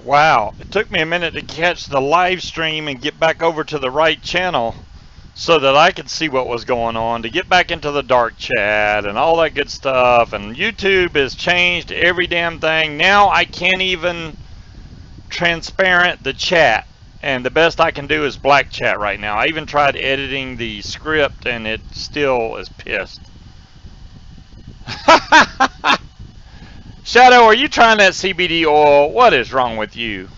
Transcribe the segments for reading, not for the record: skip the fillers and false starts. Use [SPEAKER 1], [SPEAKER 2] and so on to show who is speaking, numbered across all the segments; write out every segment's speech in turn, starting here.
[SPEAKER 1] Wow, it took me a minute to catch the live stream and get back over to the right channel so that I could see what was going on, to get back into the dark chat and all that good stuff. And YouTube has changed every damn thing. Now I can't even transparent the chat, and the best I can do is black chat right now. I even tried editing the script and it still is pissed. Shadow, are you trying that CBD oil? What is wrong with you?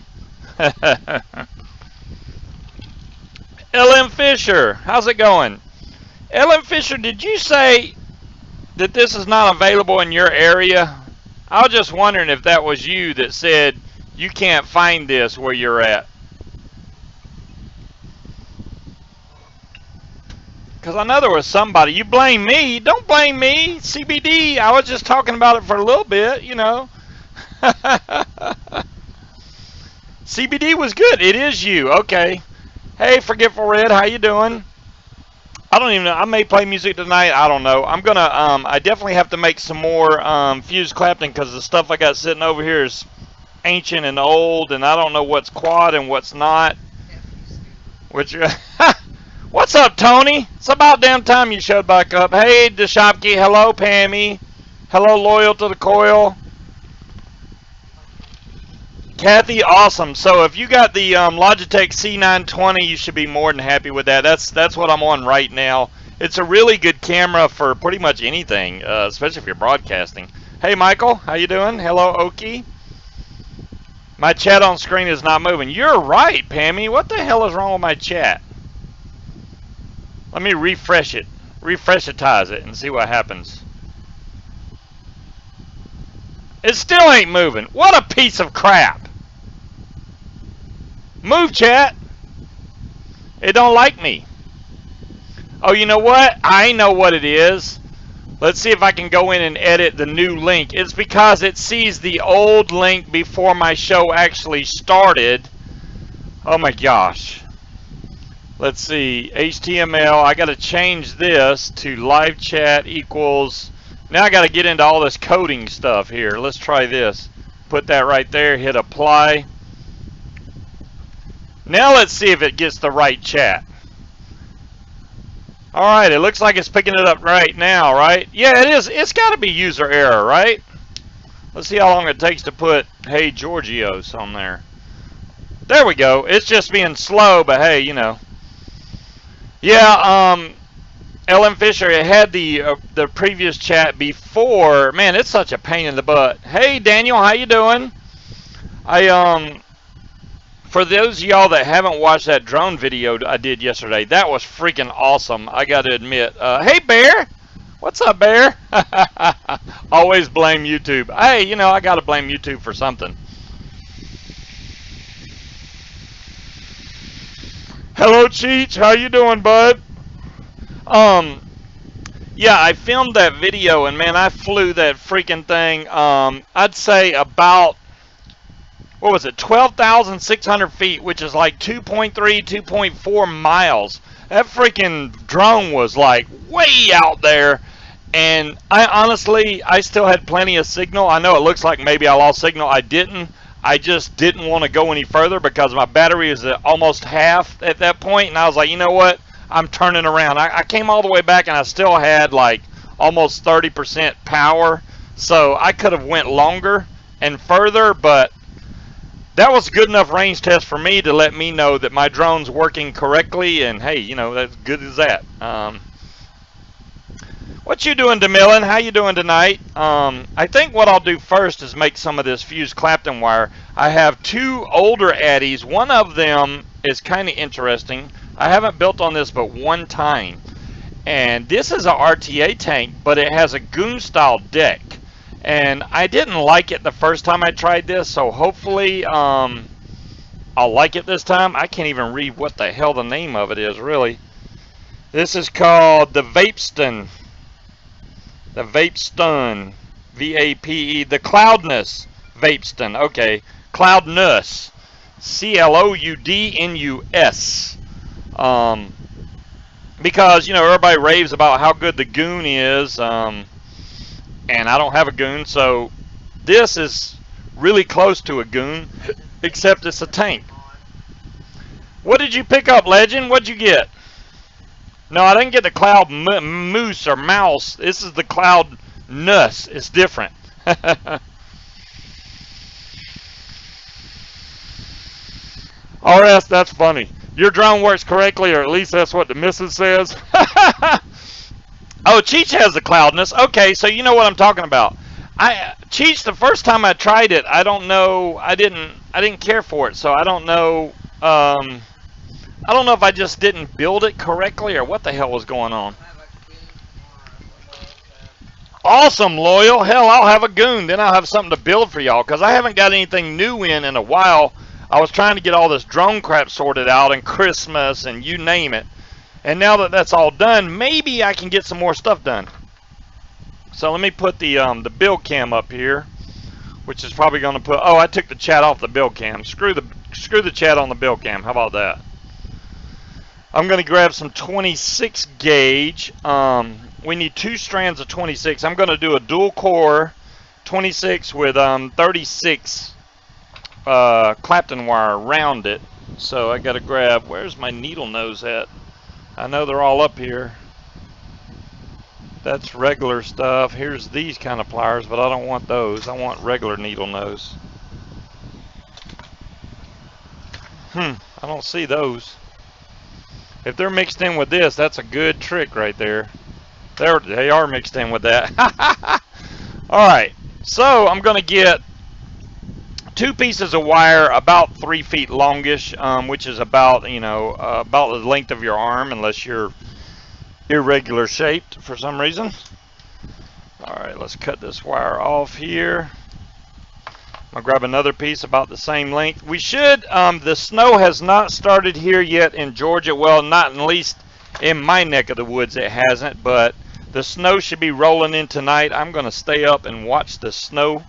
[SPEAKER 1] LM Fisher, how's it going? LM Fisher, did you say that this is not available in your area? I was just wondering if that was you that said you can't find this where you're at. Because I know there was somebody. You blame me. Don't blame me. CBD, I was just talking about it for a little bit, you know. CBD was good. It is you. Okay. Hey, Forgetful Red, how you doing? I don't even know. I may play music tonight. I don't know. I'm going to, I definitely have to make some more Fuse Clapton because the stuff I got sitting over here is ancient and old, and I don't know what's quad and what's not. Which... What's up, Tony? It's about damn time you showed back up. Hey, Deshopke. Hello, Pammy. Hello, Loyal to the Coil. Kathy, awesome. So if you got the Logitech C920, you should be more than happy with that. That's what I'm on right now. It's a really good camera for pretty much anything, especially if you're broadcasting. Hey, Michael. How you doing? Hello, Oki. My chat on screen is not moving. You're right, Pammy. What the hell is wrong with my chat? Let me refresh it, refreshitize it, and see what happens. It still ain't moving. What a piece of crap. Move, chat. It don't like me. Oh, you know what? I know what it is. Let's see if I can go in and edit the new link. It's because it sees the old link before my show actually started. Oh my gosh. Let's see, HTML, I got to change this to live chat equals, now I got to get into all this coding stuff here. Let's try this. Put that right there, hit apply. Now let's see if it gets the right chat. Alright, it looks like it's picking it up right now, right? Yeah, it is. It's got to be user error, right? Let's see how long it takes to put Hey Georgios on there. There we go. It's just being slow, but hey, you know. Yeah, LM Fisher, it had the previous chat before. Man, it's such a pain in the butt. Hey, Daniel, how you doing? For those of y'all that haven't watched that drone video I did yesterday, that was freaking awesome, I got to admit. Hey, Bear. What's up, Bear? Always blame YouTube. Hey, you know, I got to blame YouTube for something. Hello, Cheech. How you doing, bud? Yeah, I filmed that video, and man, I flew that freaking thing. I'd say about, what was it, 12,600 feet, which is like 2.3, 2.4 miles. That freaking drone was like way out there, and I still had plenty of signal. I know it looks like maybe I lost signal. I didn't. I just didn't want to go any further because my battery was at almost half at that point, and I was like, you know what? I'm turning around. I came all the way back, and I still had like almost 30% power, so I could have went longer and further, but that was a good enough range test for me to let me know that my drone's working correctly, and hey, you know, that's good as that. What you doing, DeMillan? How you doing tonight? I think what I'll do first is make some of this fused Clapton wire. I have two older Addies. One of them is kind of interesting. I haven't built on this but one time. And this is a RTA tank, but it has a goon style deck. And I didn't like it the first time I tried this, so hopefully I'll like it this time. I can't even read what the hell the name of it is, really. This is called the Vapestone. The Vapestone, V-A-P-E, the Cloudness Vapestone. Okay, Cloudness, C-L-O-U-D-N-U-S. Because, you know, everybody raves about how good the goon is, and I don't have a goon, so this is really close to a goon. Except it's a tank. What did you pick up, Legend? What'd you get? No, I didn't get the cloud moose or mouse. This is the cloud nuss. It's different. RS, that's funny. Your drone works correctly, or at least that's what the missus says. Oh, Cheech has the cloudness. Okay, so you know what I'm talking about. Cheech, the first time I tried it, I don't know. I didn't care for it, so I don't know. I don't know if I just didn't build it correctly or what the hell was going on. Awesome, Loyal. Hell, I'll have a goon. Then I'll have something to build for y'all because I haven't got anything new in a while. I was trying to get all this drone crap sorted out and Christmas and you name it. And now that that's all done, maybe I can get some more stuff done. So let me put the build cam up here, which is probably going to put. Oh, I took the chat off the build cam. Screw the chat on the build cam. How about that? I'm going to grab some 26 gauge. We need 2 strands of 26. I'm going to do a dual core 26 with 36 Clapton wire around it. So I got to grab. Where's my needle nose at? I know they're all up here. That's regular stuff. Here's these kind of pliers, but I don't want those. I want regular needle nose. I don't see those. If they're mixed in with this, that's a good trick right there. They are mixed in with that. Alright, so I'm going to get 2 pieces of wire about 3 feet longish, which is about, about the length of your arm, unless you're irregular shaped for some reason. Alright, let's cut this wire off here. I'll grab another piece about the same length. We should, the snow has not started here yet in Georgia. Well, not at least in my neck of the woods it hasn't, but the snow should be rolling in tonight. I'm going to stay up and watch the snow.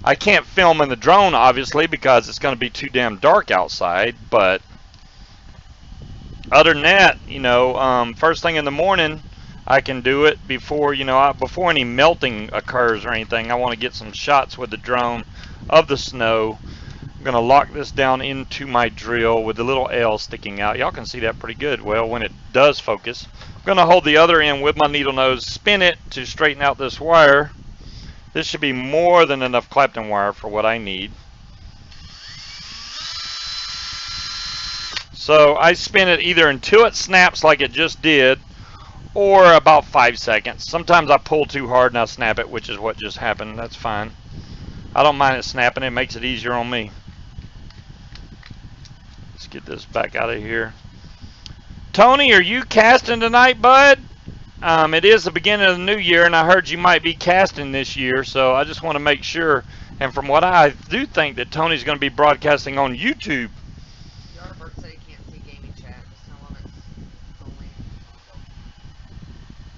[SPEAKER 1] I can't film in the drone, obviously, because it's going to be too damn dark outside, but other than that, first thing in the morning, I can do it before, before any melting occurs or anything. I want to get some shots with the drone of the snow. I'm going to lock this down into my drill with the little L sticking out. Y'all can see that pretty good. Well, when it does focus, I'm going to hold the other end with my needle nose, spin it to straighten out this wire. This should be more than enough Clapton wire for what I need. So I spin it either until it snaps like it just did, or about 5 seconds. Sometimes I pull too hard and I snap it, which is what just happened. That's fine. I don't mind it snapping. It makes it easier on me. Let's get this back out of here. Tony, are you casting tonight, bud? It is the beginning of the new year, and I heard you might be casting this year, so I just want to make sure. And from what I do think that Tony's going to be broadcasting on YouTube.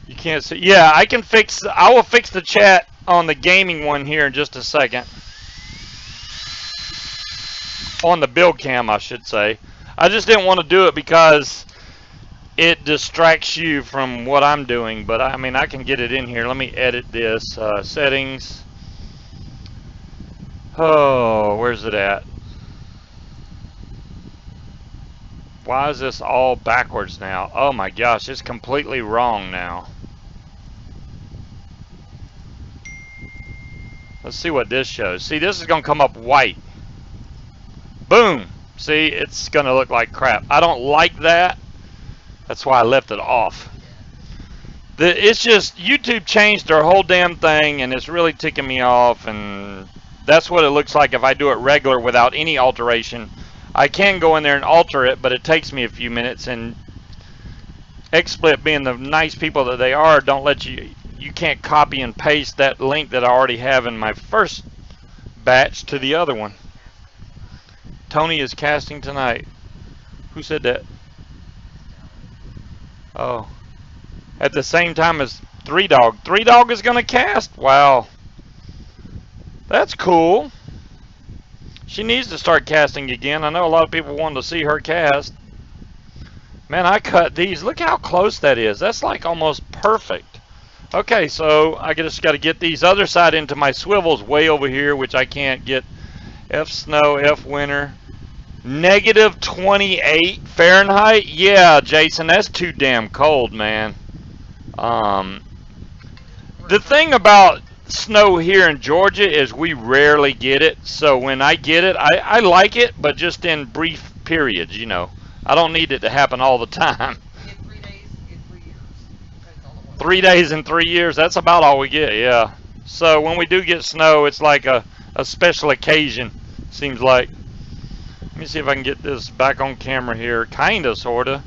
[SPEAKER 1] You can't see. Yeah, I will fix the chat on the gaming one here in just a second. On the build cam, I should say. I just didn't want to do it because it distracts you from what I'm doing. But I mean, I can get it in here. Let me edit this. Settings. Oh, where's it at? Why is this all backwards now? Oh my gosh, it's completely wrong now. Let's see what this shows. See, this is going to come up white. Boom. See, it's going to look like crap. I don't like that. That's why I left it off. It's just, YouTube changed their whole damn thing, and it's really ticking me off, and that's what it looks like if I do it regular without any alteration. I can go in there and alter it, but it takes me a few minutes, and XSplit, being the nice people that they are, don't let you can't copy and paste that link that I already have in my first batch to the other one. Tony is casting tonight. Who said that? Oh. At the same time as 3Dog. 3Dog is going to cast? Wow. That's cool. She needs to start casting again. I know a lot of people want to see her cast. Man, I cut these. Look how close that is. That's like almost perfect. Okay, so I just got to get these other side into my swivels way over here, which I can't get F snow, F winter. Negative 28 Fahrenheit? Yeah, Jason, that's too damn cold, man. The thing about snow here in Georgia is we rarely get it. So when I get it, I like it, but just in brief periods, you know. I don't need it to happen all the time.
[SPEAKER 2] We get 3 days in 3 years. That's all it was.
[SPEAKER 1] 3 days in 3 years, that's about all we get, yeah. So when we do get snow, it's like a special occasion, seems like. Let me see if I can get this back on camera here. Kinda, sorta.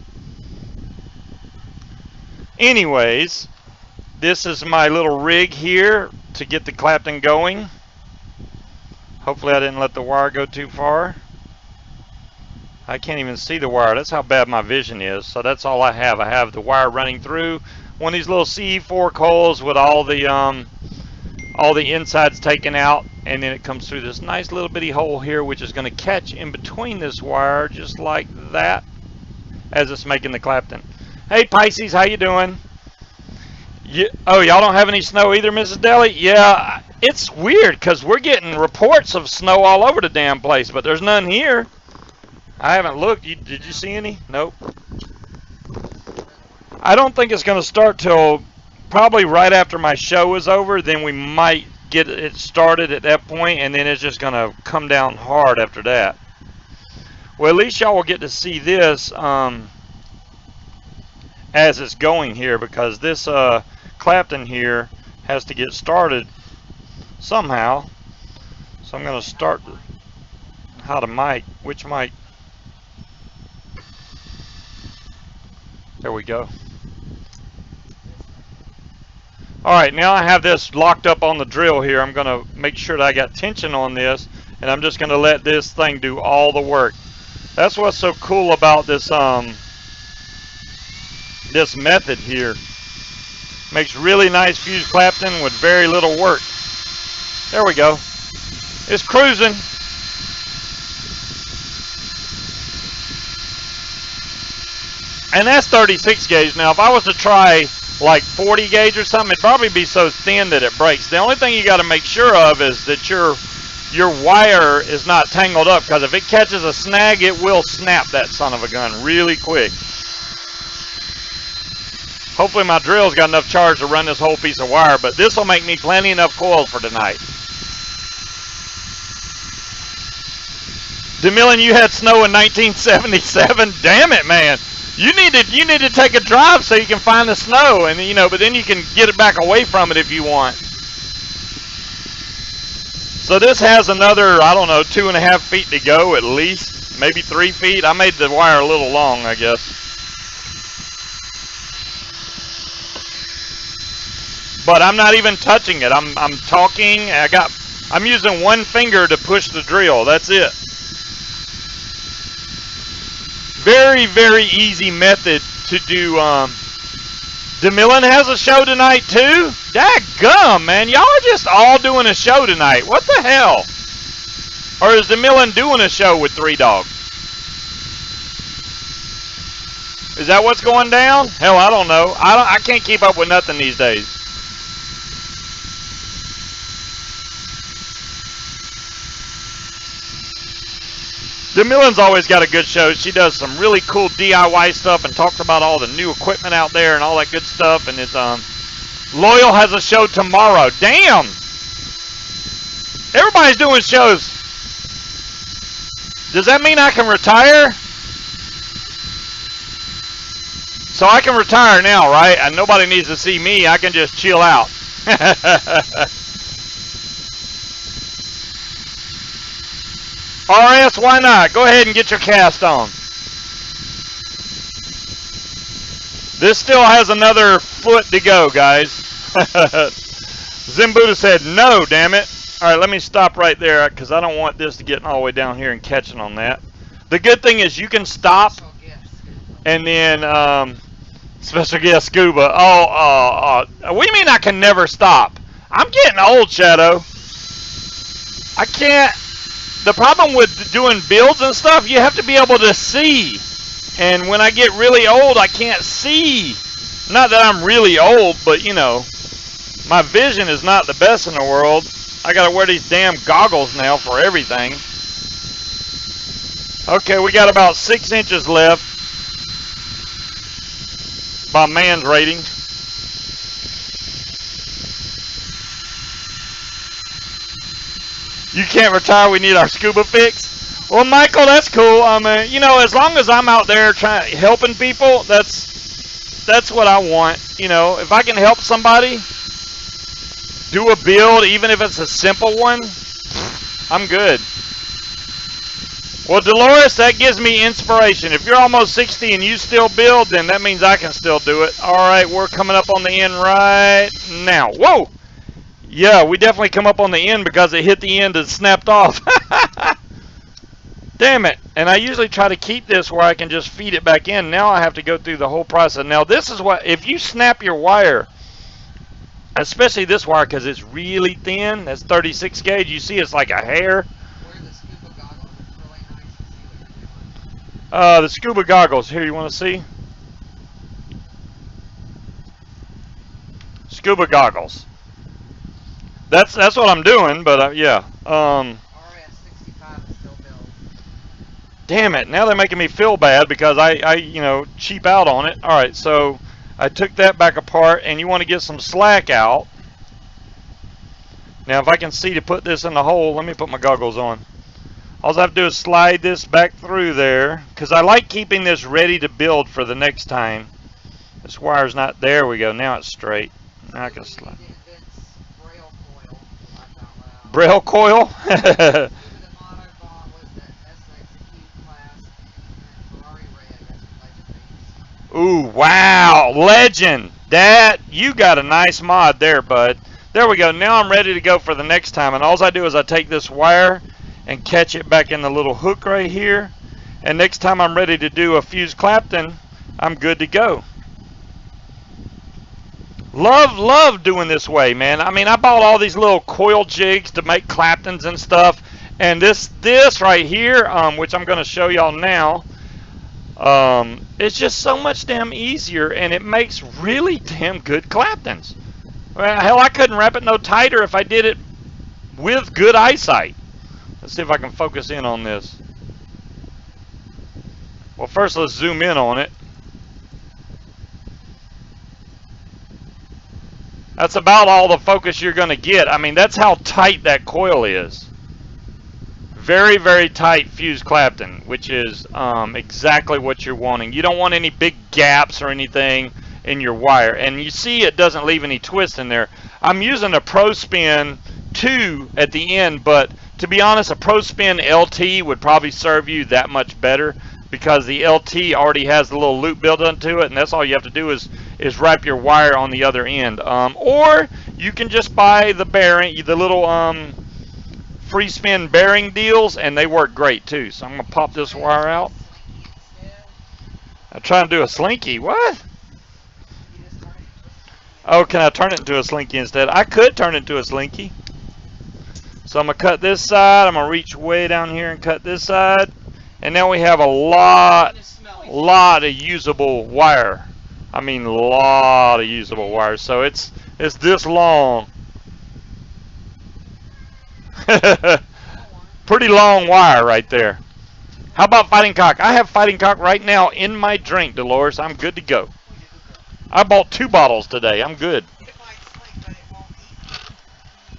[SPEAKER 1] Anyways, this is my little rig here to get the Clapton going. Hopefully I didn't let the wire go too far. I can't even see the wire. That's how bad my vision is. So that's all I have. I have the wire running through one of these little CE4 coils with all the insides taken out, and then it comes through this nice little bitty hole here, which is going to catch in between this wire just like that as it's making the Clapton. Hey Pisces, how you doing? Oh, y'all don't have any snow either, Mrs. Daly? Yeah, it's weird because we're getting reports of snow all over the damn place, but there's none here. I haven't looked. Did you see any? Nope. I don't think it's going to start till probably right after my show is over. Then we might get it started at that point, and then it's just going to come down hard after that. Well, at least y'all will get to see this as it's going here, because this Clapton here has to get started somehow. So I'm going to start how to mic, which mic. There we go. Alright, now I have this locked up on the drill here. I'm going to make sure that I got tension on this, and I'm just going to let this thing do all the work. That's what's so cool about this this method here. Makes really nice fused Clapton with very little work. There we go. It's cruising. And that's 36 gauge. Now, if I was to try like 40 gauge or something, it'd probably be so thin that it breaks. The only thing you got to make sure of is that your wire is not tangled up, because if it catches a snag, it will snap that son of a gun really quick. Hopefully my drill's got enough charge to run this whole piece of wire, but this will make me plenty enough coils for tonight. DeMillan, you had snow in 1977. Damn it, man. You need to take a drive so you can find the snow, and but then you can get it back away from it if you want. So this has another, I don't know, 2.5 feet to go at least, maybe 3 feet. I made the wire a little long, I guess. But I'm not even touching it. I'm talking. I'm using one finger to push the drill. That's it. Very, very easy method to do. DeMillan has a show tonight too? Dadgum, man. Y'all are just all doing a show tonight. What the hell? Or is DeMillan doing a show with 3 dogs? Is that what's going down? Hell, I don't know. I can't keep up with nothing these days. DeMillan's always got a good show. She does some really cool DIY stuff and talks about all the new equipment out there and all that good stuff. And it's Loyal has a show tomorrow. Damn! Everybody's doing shows. Does that mean I can retire? So I can retire now, right? And nobody needs to see me. I can just chill out. RS, why not? Go ahead and get your cast on. This still has another foot to go, guys. Zimbuda said, no, damn it. All right, let me stop right there because I don't want this to get all the way down here and catching on that. The good thing is you can stop and then special guest Scuba. What do you mean I can never stop? I'm getting old, Shadow. I can't. The problem with doing builds and stuff, you have to be able to see. And when I get really old, I can't see. Not that I'm really old, but my vision is not the best in the world. I gotta wear these damn goggles now for everything. Okay, we got about 6 inches left by man's rating. You can't retire, we need our scuba fix. Well, Michael, that's cool. I mean, you know, as long as I'm out there trying helping people, that's what I want. You know, if I can help somebody do a build, even if it's a simple one, I'm good. Well, Dolores, that gives me inspiration. If you're almost 60 and you still build, then that means I can still do it. All right, we're coming up on the end right now. Whoa! Yeah, we definitely come up on the end because it hit the end and snapped off. Damn it. And I usually try to keep this where I can just feed it back in. Now I have to go through the whole process. Now this is what, if you snap your wire, especially this wire because it's really thin, that's 36 gauge, you see it's like a hair.
[SPEAKER 2] Wear the scuba goggles. It's really nice to see what you're doing.
[SPEAKER 1] The scuba goggles. Here, you want to see? Scuba goggles. That's what I'm doing, but yeah.
[SPEAKER 2] RS65 is still built.
[SPEAKER 1] Damn it! Now they're making me feel bad because I you know, cheap out on it. All right, so I took that back apart, and you want to get some slack out. Now, if I can see to put this in the hole, let me put my goggles on. All I have to do is slide this back through there because I like keeping this ready to build for the next time. This wire's not. There we go. Now it's straight. Now I can slide. Braille coil? Ooh, wow. Legend. That, you got a nice mod there, bud. There we go. Now I'm ready to go for the next time. And all I do is I take this wire and catch it back in the little hook right here. And next time I'm ready to do a fused Clapton, I'm good to go. Love doing this way, man. I mean, I bought all these little coil jigs to make Claptons and stuff, and this right here, which I'm going to show y'all now, it's just so much damn easier, and it makes really damn good Claptons. Well, hell, I couldn't wrap it no tighter if I did it with good eyesight. Let's see if I can focus in on this. Well, first let's zoom in on it. That's about all the focus you're going to get. I mean, that's how tight that coil is. Very, very tight fused Clapton, which is exactly what you're wanting. You don't want any big gaps or anything in your wire. And you see it doesn't leave any twist in there. I'm using a ProSpin 2 at the end, but to be honest, a ProSpin LT would probably serve you that much better because the LT already has a little loop built into it, and that's all you have to do is wrap your wire on the other end. Or you can just buy the bearing, the little free spin bearing deals, and they work great too. So I'm going to pop this wire out. I'm trying to do a slinky. What? Oh, can I turn it into a slinky instead? I could turn it into a slinky. So I'm going to cut this side. I'm going to reach way down here and cut this side. And now we have a lot of usable wire. I mean, a lot of usable wire. So it's this long. Pretty long wire right there. How about fighting cock? I have fighting cock right now in my drink, Dolores. I'm good to go. I bought 2 bottles today. I'm good.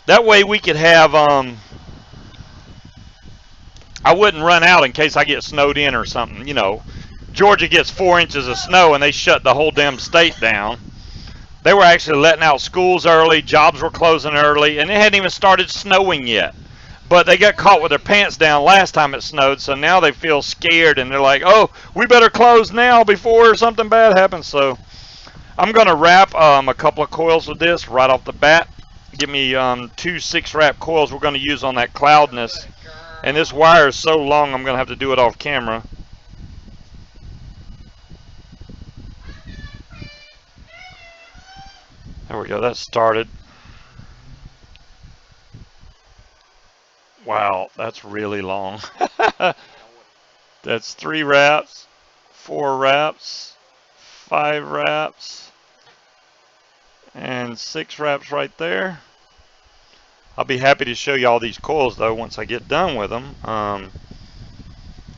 [SPEAKER 1] That way we could have I wouldn't run out in case I get snowed in or something. You know, Georgia gets 4 inches of snow and they shut the whole damn state down. They were actually letting out schools early, jobs were closing early, and it hadn't even started snowing yet. But they got caught with their pants down last time it snowed, so now they feel scared and they're like, oh, we better close now before something bad happens. So I'm going to wrap a couple of coils with this right off the bat. Give me 2 6-wrap coils we're going to use on that cloudness. And this wire is so long, I'm going to have to do it off camera. There we go, that started. Wow, that's really long. That's 3 wraps, 4 wraps, 5 wraps, and 6 wraps right there. I'll be happy to show you all these coils though once I get done with them.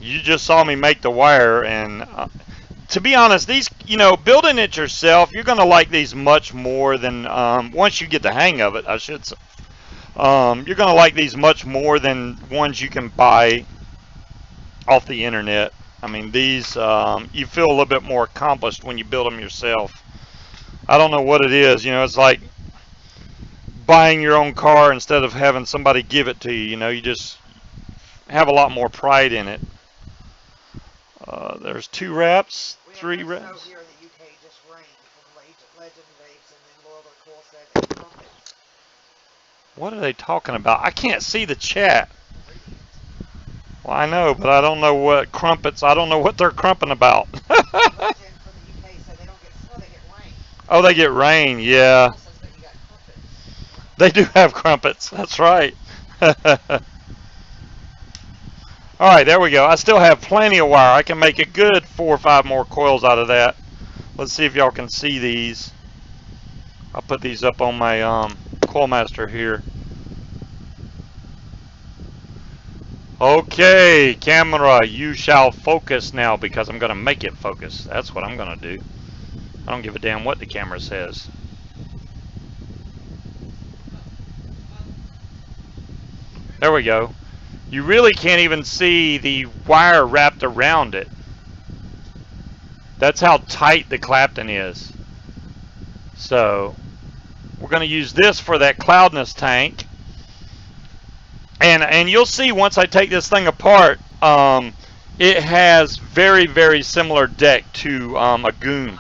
[SPEAKER 1] You just saw me make the wire, and to be honest, these, building it yourself, you're going to like these much more than, once you get the hang of it, I should say. You're going to like these much more than ones you can buy off the internet. I mean, these, you feel a little bit more accomplished when you build them yourself. I don't know what it is. It's like buying your own car instead of having somebody give it to you. You just have a lot more pride in it. There's 2 wraps, 3 wraps.
[SPEAKER 2] Here in the UK just rained from Legend Vapes, and then Loyal Cool said crumpets.
[SPEAKER 1] What are they talking about? I can't see the chat. Well, I know, but I don't know what crumpets. I don't know what they're crumping about.
[SPEAKER 2] Legend from the UK said they don't get snow, they get rain.
[SPEAKER 1] Oh, they get rain, yeah.
[SPEAKER 2] Says that you got crumpets.
[SPEAKER 1] They do have crumpets. That's right. All right, there we go. I still have plenty of wire. I can make a good 4 or 5 more coils out of that. Let's see if y'all can see these. I'll put these up on my Coilmaster here. Okay, camera, you shall focus now, because I'm going to make it focus. That's what I'm going to do. I don't give a damn what the camera says. There we go. You really can't even see the wire wrapped around it. That's how tight the Clapton is. So we're going to use this for that cloudness tank. And you'll see once I take this thing apart, it has very, very similar deck to a Goon.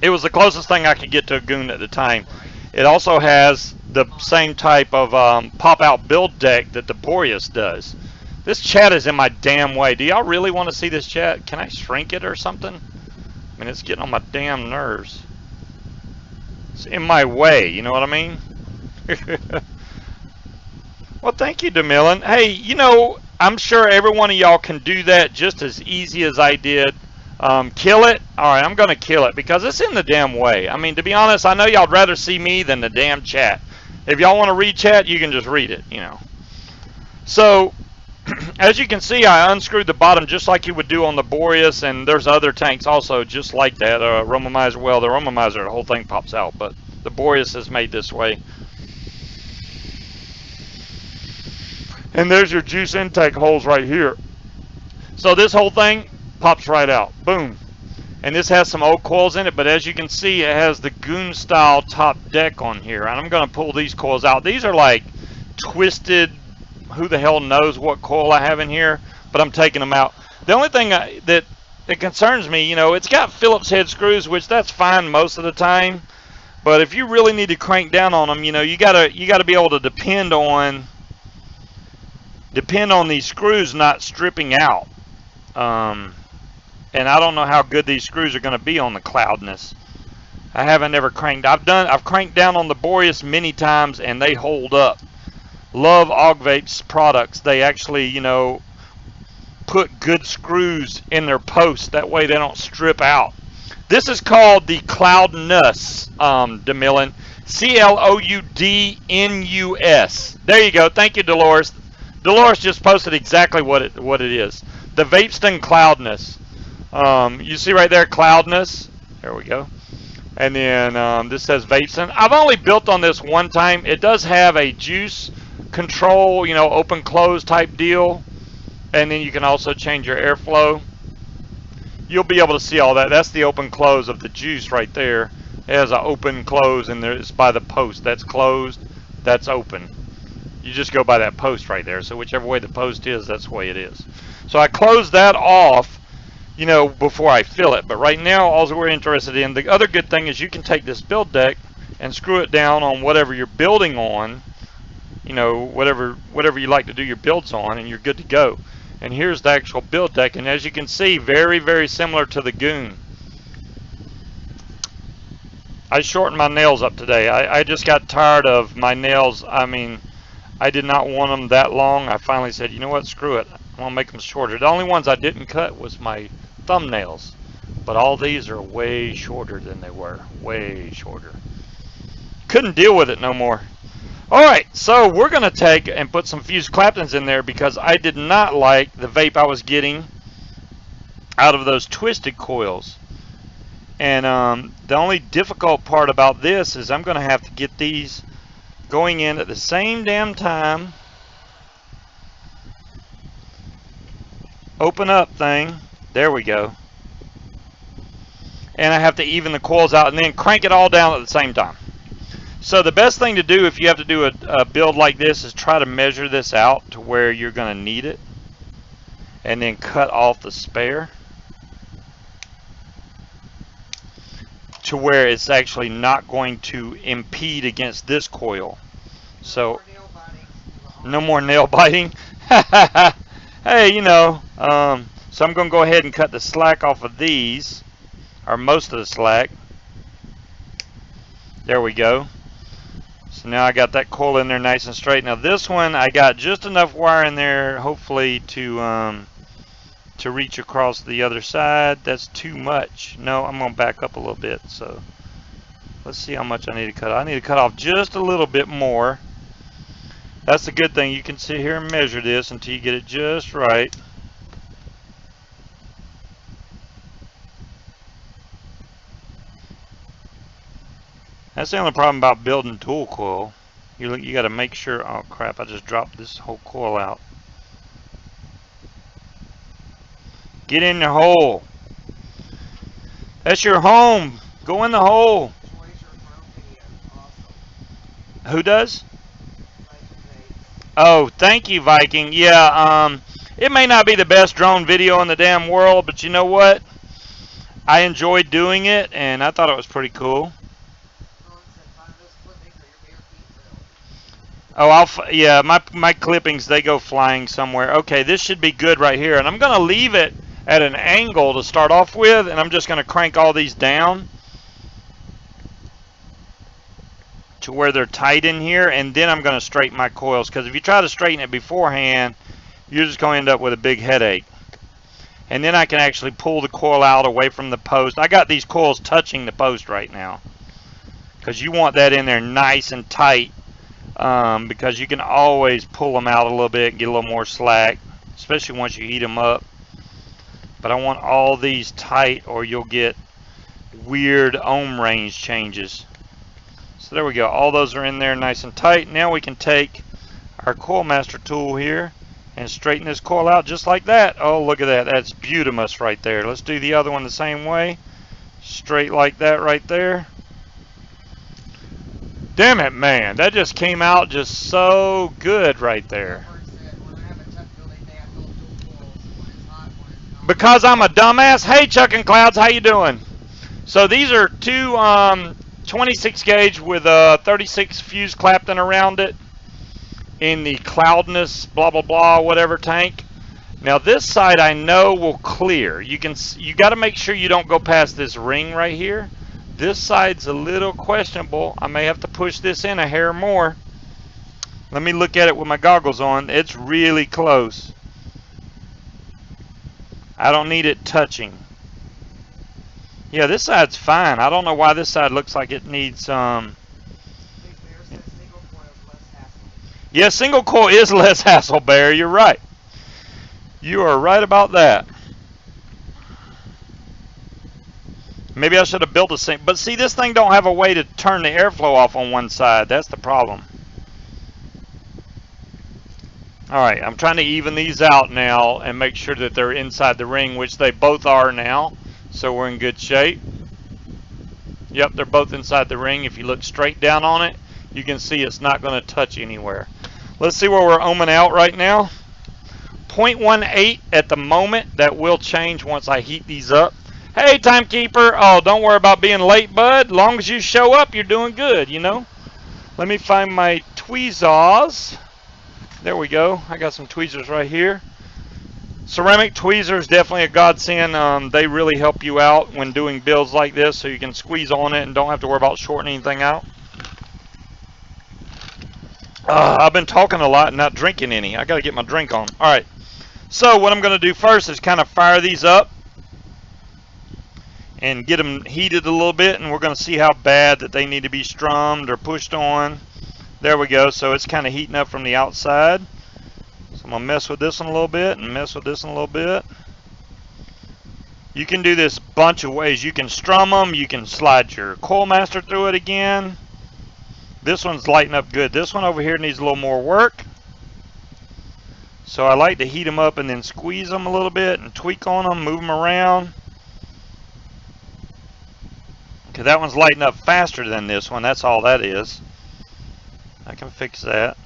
[SPEAKER 1] It was the closest thing I could get to a Goon at the time. It also has the same type of pop-out build deck that the Boreas does. This chat is in my damn way. Do y'all really want to see this chat? Can I shrink it or something? I mean, it's getting on my damn nerves. It's in my way, you know what I mean? Well, thank you, DeMillan. Hey, I'm sure every one of y'all can do that just as easy as I did. Kill it? Alright, I'm going to kill it because it's in the damn way. I mean, to be honest, I know y'all would rather see me than the damn chat. If y'all want to read chat, you can just read it, So, as you can see, I unscrewed the bottom just like you would do on the Boreas, and there's other tanks also just like that. Romomizer, well, the Romomizer, the whole thing pops out, but the Boreas is made this way. And there's your juice intake holes right here. So this whole thing pops right out. Boom. And this has some old coils in it, but as you can see, it has the Goon style top deck on here. And I'm going to pull these coils out. These are like twisted, who the hell knows what coil I have in here, but I'm taking them out. The only thing that concerns me, it's got Phillips head screws, which that's fine most of the time. But if you really need to crank down on them, you gotta be able to depend on these screws not stripping out. And I don't know how good these screws are going to be on the cloudness. I haven't ever cranked. I've cranked down on the Boreas many times and they hold up. Love Ogvape's products. They actually, put good screws in their posts. That way they don't strip out. This is called the Cloudnus, DeMillan. Cloudnus. There you go. Thank you, Dolores. Dolores just posted exactly what it is. The Vapeston Cloudness. You see right there, Cloudness. There we go. And then this says Vapeston. I've only built on this one time. It does have a juice control, open close type deal. And then you can also change your airflow. You'll be able to see all that. That's the open close of the juice right there. It has an open close, and it's by the post. That's closed. That's open. You just go by that post right there. So whichever way the post is, that's the way it is. So I close that off, before I fill it. But right now, all we're interested in, the other good thing is you can take this build deck and screw it down on whatever you're building on, whatever you like to do your builds on, and you're good to go. And here's the actual build deck. And as you can see, very, very similar to the Goon. I shortened my nails up today. I just got tired of my nails. I mean, I did not want them that long. I finally said, you know what, screw it. I'm going to make them shorter. The only ones I didn't cut was my thumbnails. But all these are way shorter than they were. Way shorter. Couldn't deal with it no more. Alright, so we're going to take and put some fused Claptons in there because I did not like the vape I was getting out of those twisted coils. And the only difficult part about this is I'm going to have to get these going in at the same damn time. Open up thing. There we go. And I have to even the coils out and then crank it all down at the same time. So the best thing to do if you have to do a build like this is try to measure this out to where you're going to need it. And then cut off the spare to where it's actually not going to impede against this coil. So no more nail biting. Hey, you know, so I'm going to go ahead and cut the slack off of these, or most of the slack. There we go. So now I got that coil in there nice and straight. Now this one, I got just enough wire in there, hopefully, to reach across the other side. That's too much. No, I'm going to back up a little bit. So let's see how much I need to cut. I need to cut off just a little bit more. That's the good thing. You can sit here and measure this until you get it just right. That's the only problem about building dual coil. You got to make sure. Oh crap! I just dropped this whole coil out. Get in the hole. That's your home. Go in the hole. Who does? Oh, thank you, Viking. Yeah, it may not be the best drone video in the damn world, but you know what? I enjoyed doing it, and I thought it was pretty cool. Oh, yeah, my clippings, they go flying somewhere. Okay, this should be good right here, and I'm going to leave it at an angle to start off with, and I'm just going to crank all these down to where they're tight in here, and then I'm going to straighten my coils, because if you try to straighten it beforehand, you're just going to end up with a big headache. And then I can actually pull the coil out away from the post. I got these coils touching the post right now, because you want that in there nice and tight, because you can always pull them out a little bit and get a little more slack, especially once you heat them up. But I want all these tight, or you'll get weird ohm range changes. So there we go. All those are in there nice and tight. Now we can take our coil master tool here and straighten this coil out just like that. Oh, look at that. That's beautimous right there. Let's do the other one the same way. Straight like that right there. Damn it, man. That just came out just so good right there. Because I'm a dumbass. Hey, Chuck and Clouds, how you doing? So these are two 26 gauge with a 36 fused Clapton around it in the Cloudness blah blah blah whatever tank. Now this side I know will clear. You got to make sure you don't go past this ring right here. This side's a little questionable. I may have to push this in a hair more. Let me look at it with my goggles on. It's really close. I don't need it touching. Yeah, this side's fine. I don't know why this side looks like it needs yeah, single coil is less hassle, Bear. You're right. You are right about that. Maybe I should have built a single. But see, this thing don't have a way to turn the airflow off on one side. That's the problem. Alright, I'm trying to even these out now and make sure that they're inside the ring, which they both are now. So we're in good shape. Yep, they're both inside the ring. If you look straight down on it, you can see it's not going to touch anywhere. Let's see where we're ohming out right now. 0.18 at the moment. That will change once I heat these up. Hey, timekeeper. Oh, don't worry about being late, bud. As long as you show up, you're doing good, you know. Let me find my tweezers. There we go. I got some tweezers right here. Ceramic tweezers, definitely a godsend. They really help you out when doing builds like this, so you can squeeze on it and don't have to worry about shortening anything out. I've been talking a lot and not drinking any. I got to get my drink on. All right. So what I'm going to do first is kind of fire these up and get them heated a little bit, and we're going to see how bad that they need to be strummed or pushed on. There we go. So it's kind of heating up from the outside. So I'm gonna mess with this one a little bit and mess with this one a little bit. You can do this a bunch of ways. You can strum them. You can slide your coil master through it again. This one's lighting up good. This one over here needs a little more work. So I like to heat them up and then squeeze them a little bit and tweak on them, move them around. Okay, that one's lighting up faster than this one. That's all that is. I can fix that.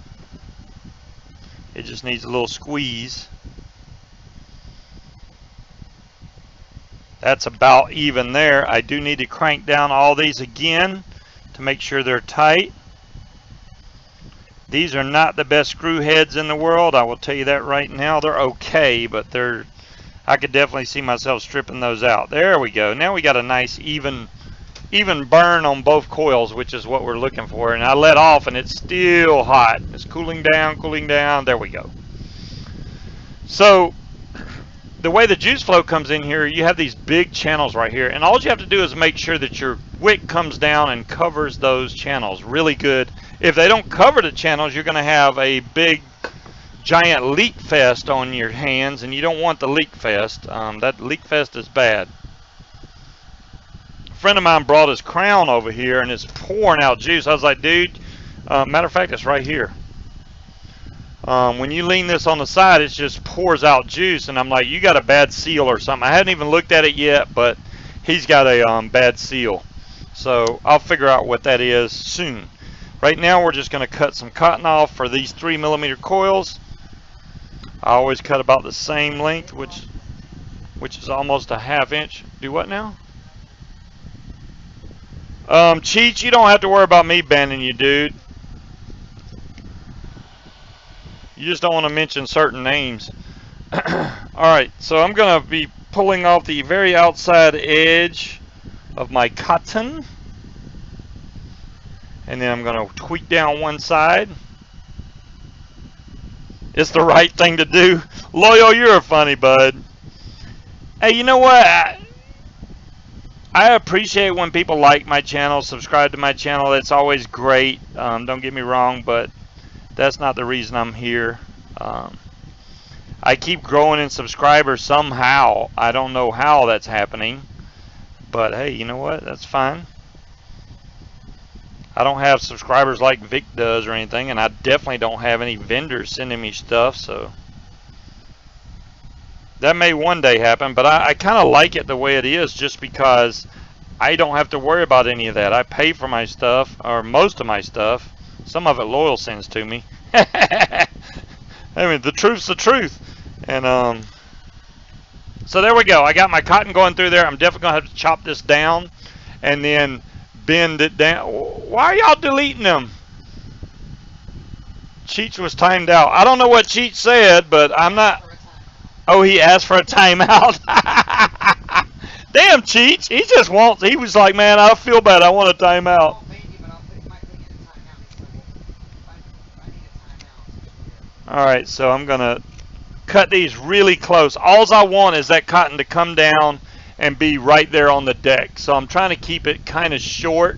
[SPEAKER 1] It just needs a little squeeze. That's about even there. I do need to crank down all these again to make sure they're tight. These are not the best screw heads in the world. I will tell you that right now. They're okay, but I could definitely see myself stripping those out. There we go. Now we got a nice even burn on both coils, which is what we're looking for. And I let off and it's still hot. It's cooling down, cooling down. There we go. So the way the juice flow comes in here, you have these big channels right here, and all you have to do is make sure that your wick comes down and covers those channels really good. If they don't cover the channels, you're going to have a big giant leak fest on your hands, and you don't want the leak fest. That leak fest is bad. A friend of mine brought his crown over here and it's pouring out juice. I was like, dude, matter of fact, it's right here. When you lean this on the side, it just pours out juice, and I'm like, you got a bad seal or something. I hadn't even looked at it yet, but he's got a bad seal. So I'll figure out what that is soon. Right now, we're just going to cut some cotton off for these 3mm coils. I always cut about the same length, which is almost a 1/2 inch. Do what now? Cheech, you don't have to worry about me banning you, dude. You just don't want to mention certain names. Alright, so I'm going to be pulling off the very outside edge of my cotton. And then I'm going to tweak down one side. It's the right thing to do. Loyal, you're a funny bud. Hey, you know what? I appreciate when people like my channel, subscribe to my channel. It's always great. Don't get me wrong, but that's not the reason I'm here. I keep growing in subscribers somehow. I don't know how that's happening, but hey, you know what? That's fine. I don't have subscribers like Vic does or anything, and I definitely don't have any vendors sending me stuff, so that may one day happen, but I kind of like it the way it is just because I don't have to worry about any of that. I pay for my stuff, or most of my stuff. Some of it Loyal sends to me. I mean, the truth's the truth. And so there we go. I got my cotton going through there. I'm definitely going to have to chop this down and then bend it down. Why are y'all deleting them? Cheech was timed out. I don't know what Cheech said, but I'm not. Oh, he asked for a timeout. Damn, Cheech. He just wants. He was like, man, I feel bad. I want a timeout. Alright, so I'm going to cut these really close. All I want is that cotton to come down and be right there on the deck. So I'm trying to keep it kind of short.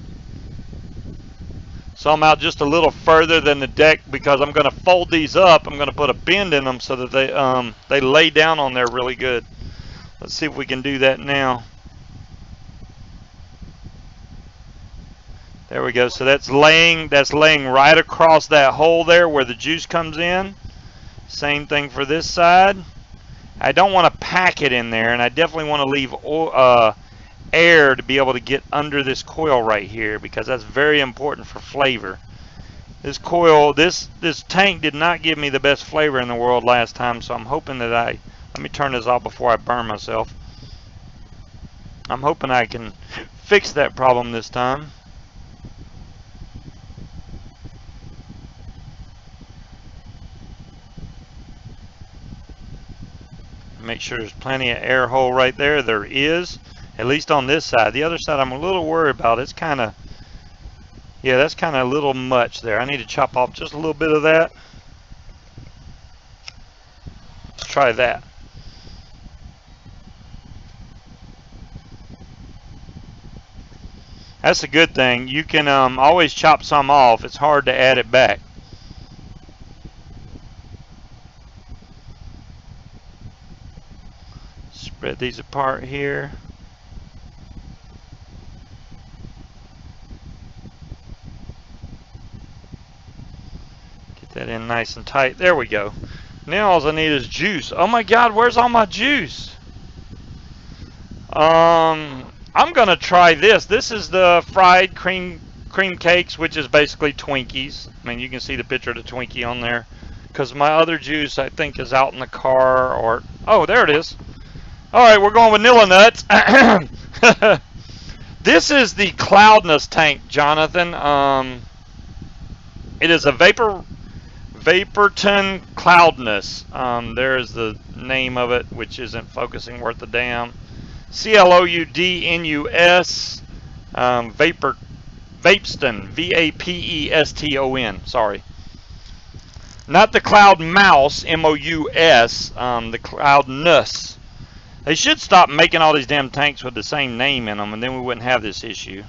[SPEAKER 1] So I'm out just a little further than the deck because I'm going to fold these up. I'm going to put a bend in them so that they lay down on there really good. Let's see if we can do that now. There we go. So that's laying right across that hole there where the juice comes in. Same thing for this side. I don't want to pack it in there, and I definitely want to leave air to be able to get under this coil right here because that's very important for flavor. This coil, this tank did not give me the best flavor in the world last time, so I'm hoping that let me turn this off before I burn myself. I'm hoping I can fix that problem this time. Make sure there's plenty of air hole right there. There is, at least on this side. The other side I'm a little worried about. It's kind of, yeah, that's kind of a little much there. I need to chop off just a little bit of that. Let's try that. That's a good thing. You can always chop some off. It's hard to add it back. Spread these apart here. Get that in nice and tight. There we go. Now all I need is juice. Oh my God, where's all my juice? I'm gonna try this. This is the fried cream cakes, which is basically Twinkies. I mean, you can see the picture of the Twinkie on there. Because my other juice, I think, is out in the car. Or oh, there it is. All right, we're going vanilla nuts. This is the Cloudness tank, Jonathan. It is a Vaporton Cloudness. There is the name of it, which isn't focusing worth a damn. Cloudnus, Vapeston, Vapeston. Sorry, not the Cloud Mouse, MOUS. The Cloudnus. They should stop making all these damn tanks with the same name in them, and then we wouldn't have this issue.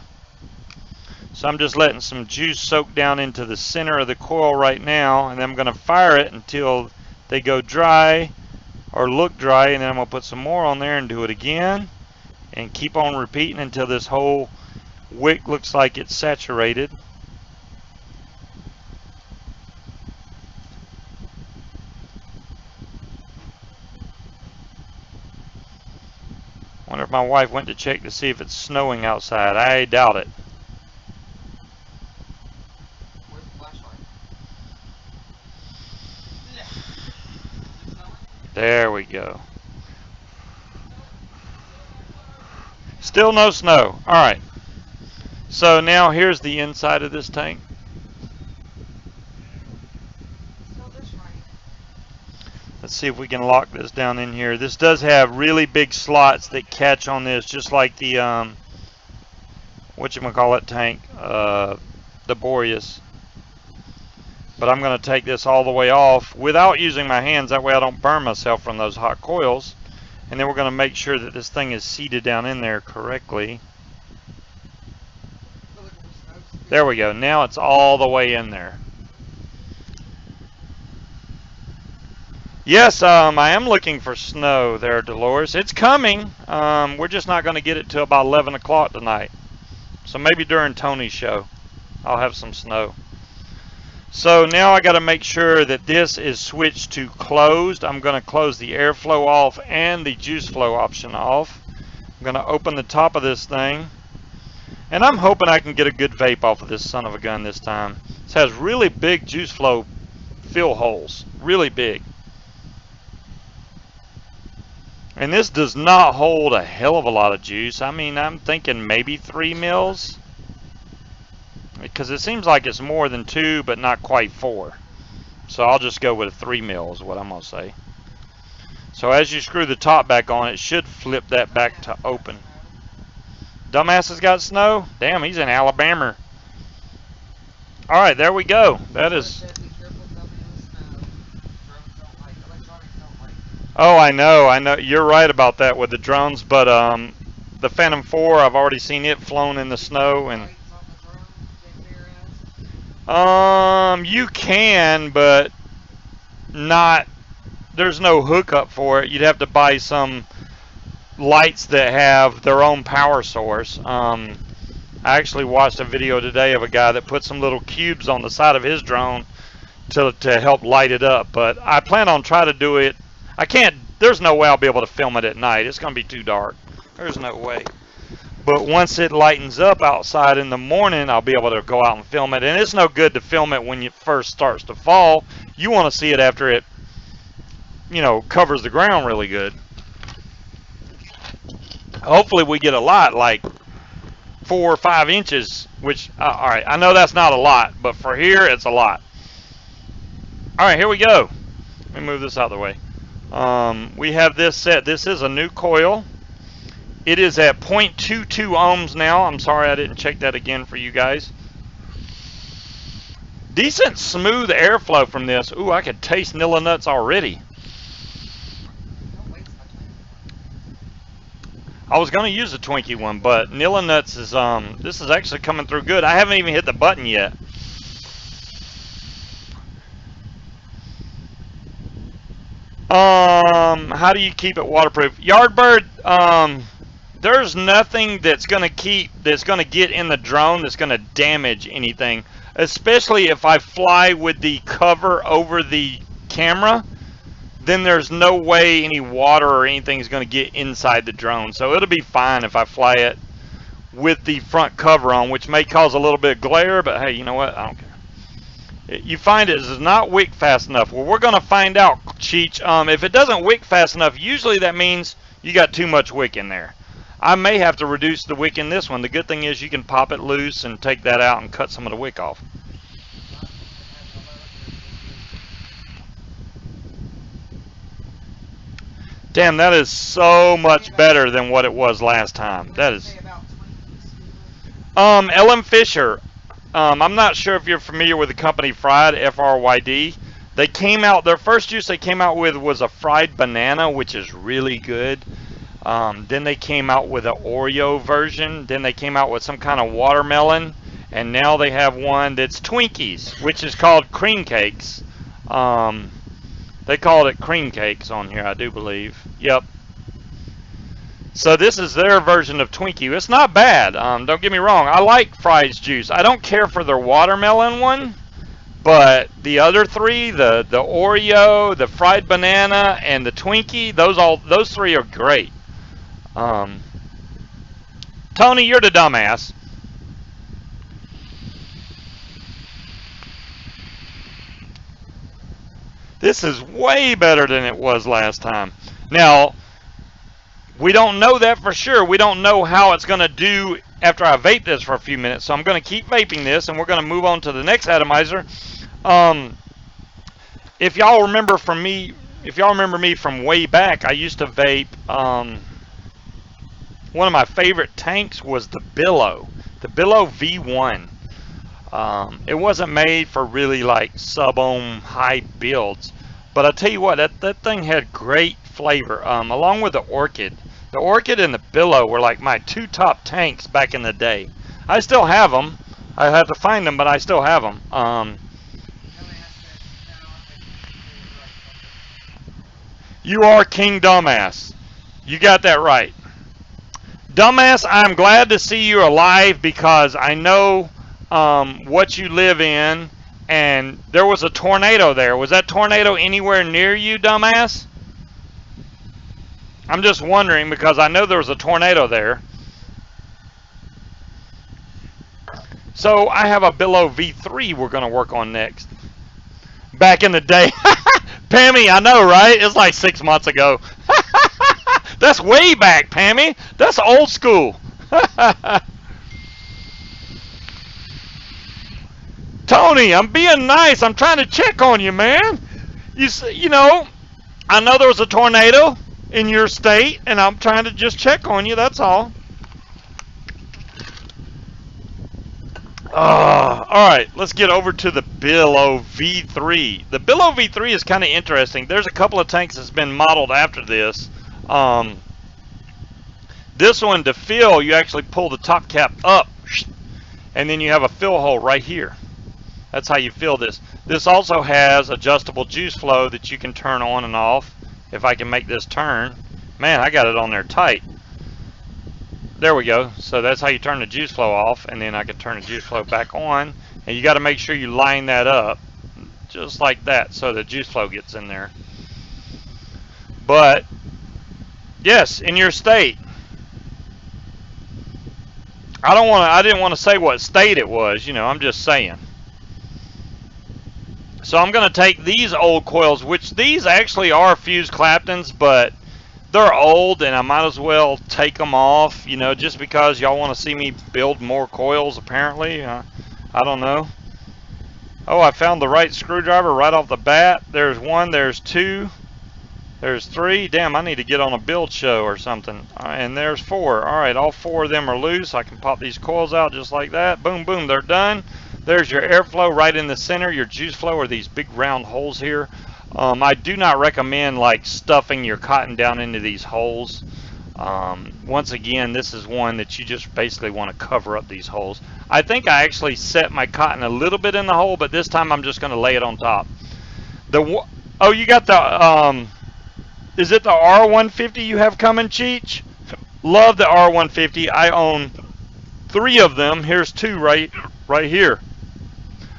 [SPEAKER 1] So I'm just letting some juice soak down into the center of the coil right now, and then I'm going to fire it until they go dry or look dry, and then I'm going to put some more on there and do it again and keep on repeating until this whole wick looks like it's saturated. Wonder if my wife went to check to see if it's snowing outside. I doubt it.
[SPEAKER 2] Where's the flashlight?
[SPEAKER 1] There we go. Still no snow. Alright. So now here's the inside of this tank. Let's see if we can lock this down in here. This does have really big slots that catch on this, just like the whatchamacallit tank, the Boreas. But I'm going to take this all the way off without using my hands. That way I don't burn myself from those hot coils. And then we're going to make sure that this thing is seated down in there correctly. There we go. Now it's all the way in there. Yes, I am looking for snow there, Dolores. It's coming. We're just not going to get it till about 11 o'clock tonight. So maybe during Tony's show, I'll have some snow. So now I got to make sure that this is switched to closed. I'm going to close the airflow off and the juice flow option off. I'm going to open the top of this thing. And I'm hoping I can get a good vape off of this son of a gun this time. This has really big juice flow fill holes. Really big. And this does not hold a hell of a lot of juice. I mean, I'm thinking maybe 3 mils. Because it seems like it's more than 2, but not quite 4. So I'll just go with a 3 mil is what I'm going to say. So as you screw the top back on, it should flip that back to open. Dumbass has got snow? Damn, he's in Alabama. Alright, there we go. That is... Oh, I know. You're right about that with the drones, but the Phantom 4, I've already seen it flown in the snow, and you can, but not. There's no hookup for it. You'd have to buy some lights that have their own power source. I actually watched a video today of a guy that put some little cubes on the side of his drone to help light it up, but I plan on trying to do it. I can't, there's no way I'll be able to film it at night. It's going to be too dark. There's no way. But once it lightens up outside in the morning, I'll be able to go out and film it. And it's no good to film it when it first starts to fall. You want to see it after it, you know, covers the ground really good. Hopefully we get a lot, like 4 or 5 inches, which, alright, I know that's not a lot, but for here, it's a lot. Alright, here we go. Let me move this out of the way. We have this set. This is a new coil. It is at 0.22 ohms now. I'm sorry I didn't check that again for you guys. Decent smooth airflow from this. Ooh, I could taste Nilla nuts already. I was gonna use the Twinkie one, but Nilla Nuts is this is actually coming through good. I haven't even hit the button yet. How do you keep it waterproof? Yardbird, there's nothing that's gonna get in the drone that's gonna damage anything. Especially if I fly with the cover over the camera, then there's no way any water or anything is going to get inside the drone. So it'll be fine if I fly it with the front cover on, which may cause a little bit of glare, but hey, you know what? I don't care. You find it does not wick fast enough. Well, we're going to find out, Cheech. If it doesn't wick fast enough, usually that means you got too much wick in there. I may have to reduce the wick in this one. The good thing is you can pop it loose and take that out and cut some of the wick off. Damn, that is so much better than what it was last time. That is. Ellen Fisher. I'm not sure if you're familiar with the company Fried, F-R-Y-D. They came out, their first juice they came out with was a fried banana, which is really good. Then they came out with an Oreo version. Then they came out with some kind of watermelon. And now they have one that's Twinkies, which is called cream cakes. They called it cream cakes on here, I do believe. Yep. So this is their version of Twinkie. It's not bad. Don't get me wrong. I like Fry's juice. I don't care for their watermelon one, but the other three, the Oreo, the fried banana, and the Twinkie, those three are great. Tony, you're the dumbass. This is way better than it was last time. Now, we don't know that for sure. We don't know how it's going to do after I vape this for a few minutes. So I'm going to keep vaping this, and we're going to move on to the next atomizer. If y'all remember me from way back, I used to vape. One of my favorite tanks was the Billow V1. It wasn't made for really like sub-ohm high builds, but I tell you what, that thing had great flavor. Along with the Orchid and the Billow were like my two top tanks back in the day. I still have them. I have to find them, but I still have them. You are King Dumbass. You got that right. Dumbass, I'm glad to see you alive because I know what you live in, and there was a tornado there. Was that tornado anywhere near you, dumbass? I'm just wondering because I know there was a tornado there. So I have a Billow V3 we're going to work on next. Back in the day. Pammy, I know, right? It's like 6 months ago. That's way back, Pammy. That's old school. Tony, I'm being nice. I'm trying to check on you, man. You know, I know there was a tornado in your state, and I'm trying to just check on you. That's all. All right, let's get over to the Billow V3. The Billow V3 is kind of interesting. There's a couple of tanks that's been modeled after this. This one, to fill, you actually pull the top cap up, and then you have a fill hole right here. That's how you fill this. This also has adjustable juice flow that you can turn on and off. If I can make this turn. Man, I got it on there tight. There we go. So that's how you turn the juice flow off, and then I can turn the juice flow back on. And you got to make sure you line that up just like that so the juice flow gets in there. But yes, in your state. I didn't want to say what state it was, you know, I'm just saying. So I'm going to take these old coils, which these actually are fused Claptons, but they're old, and I might as well take them off, you know, just because y'all want to see me build more coils, apparently. I don't know. Oh, I found the right screwdriver right off the bat. There's one, there's two, there's three. Damn, I need to get on a build show or something. And there's four. All right, all four of them are loose. I can pop these coils out just like that. Boom, boom, they're done. There's your airflow right in the center. Your juice flow are these big round holes here. I do not recommend like stuffing your cotton down into these holes. Once again, this is one that you just basically want to cover up these holes. I think I actually set my cotton a little bit in the hole, but this time I'm just going to lay it on top. Oh, you got the is it the R150 you have coming, Cheech? Love the R150. I own 3 of them. Here's 2 right here.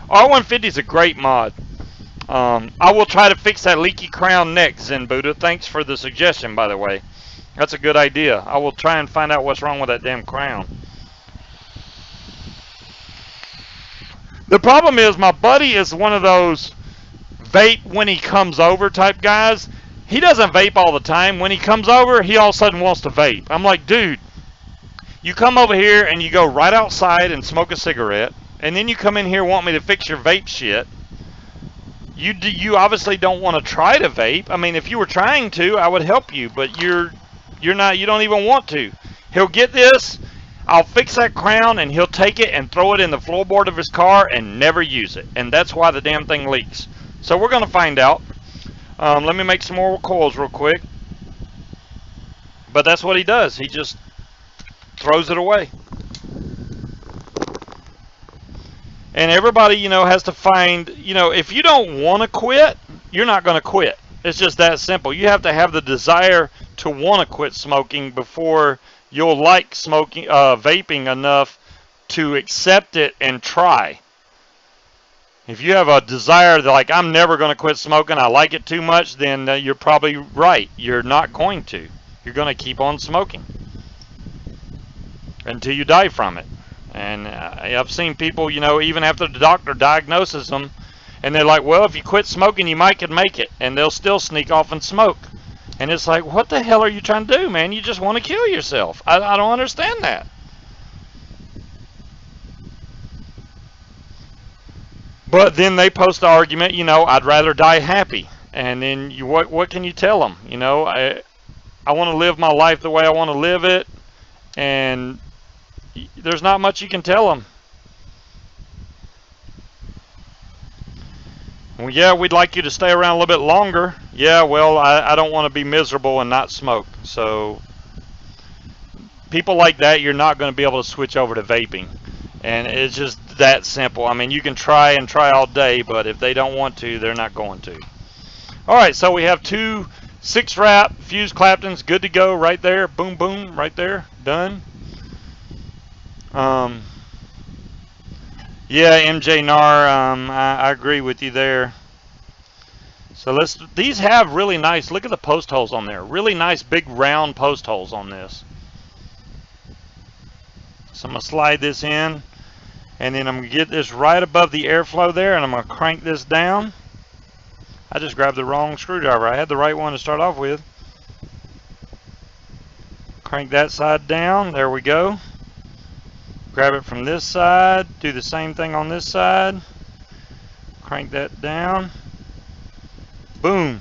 [SPEAKER 1] R150 is a great mod. I will try to fix that leaky crown next, Zen Buddha. Thanks for the suggestion, by the way. That's a good idea. I will try and find out what's wrong with that damn crown. The problem is my buddy is one of those vape when he comes over type guys. He doesn't vape all the time. When he comes over, he all of a sudden wants to vape. I'm like, dude, you come over here and you go right outside and smoke a cigarette, and then you come in here and want me to fix your vape shit. You obviously don't want to try to vape. I mean, if you were trying to, I would help you, but you're not. You don't even want to. He'll get this. I'll fix that crown, and he'll take it and throw it in the floorboard of his car and never use it. And that's why the damn thing leaks. So we're going to find out. Let me make some more coils real quick. But that's what he does. He just throws it away. And everybody, you know, has to find, you know, if you don't want to quit, you're not going to quit. It's just that simple. You have to have the desire to want to quit smoking before you'll like smoking, vaping enough to accept it and try. If you have a desire that, like, I'm never going to quit smoking, I like it too much, then you're probably right. You're not going to. You're going to keep on smoking until you die from it. And I've seen people, you know, even after the doctor diagnoses them, and they're like, well, if you quit smoking, you might could make it. And they'll still sneak off and smoke. And it's like, what the hell are you trying to do, man? You just want to kill yourself. I don't understand that. But then they post the argument, you know, I'd rather die happy. And then what can you tell them? You know, I want to live my life the way I want to live it. And there's not much you can tell them. Well, yeah, we'd like you to stay around a little bit longer. Yeah, well, I don't want to be miserable and not smoke. So people like that, you're not going to be able to switch over to vaping. And it's just that simple. I mean, you can try and try all day, but if they don't want to, they're not going to. All right, so we have 2 6-wrap fused Claptons good to go right there. Boom, boom, right there. Done. Yeah, MJ Nar, I agree with you there. So these have really nice, look at the post holes on there. Really nice big round post holes on this. So I'm going to slide this in, and then I'm going to get this right above the airflow there, and I'm going to crank this down. I just grabbed the wrong screwdriver. I had the right one to start off with. Crank that side down. There we go. Grab it from this side, do the same thing on this side, crank that down, boom.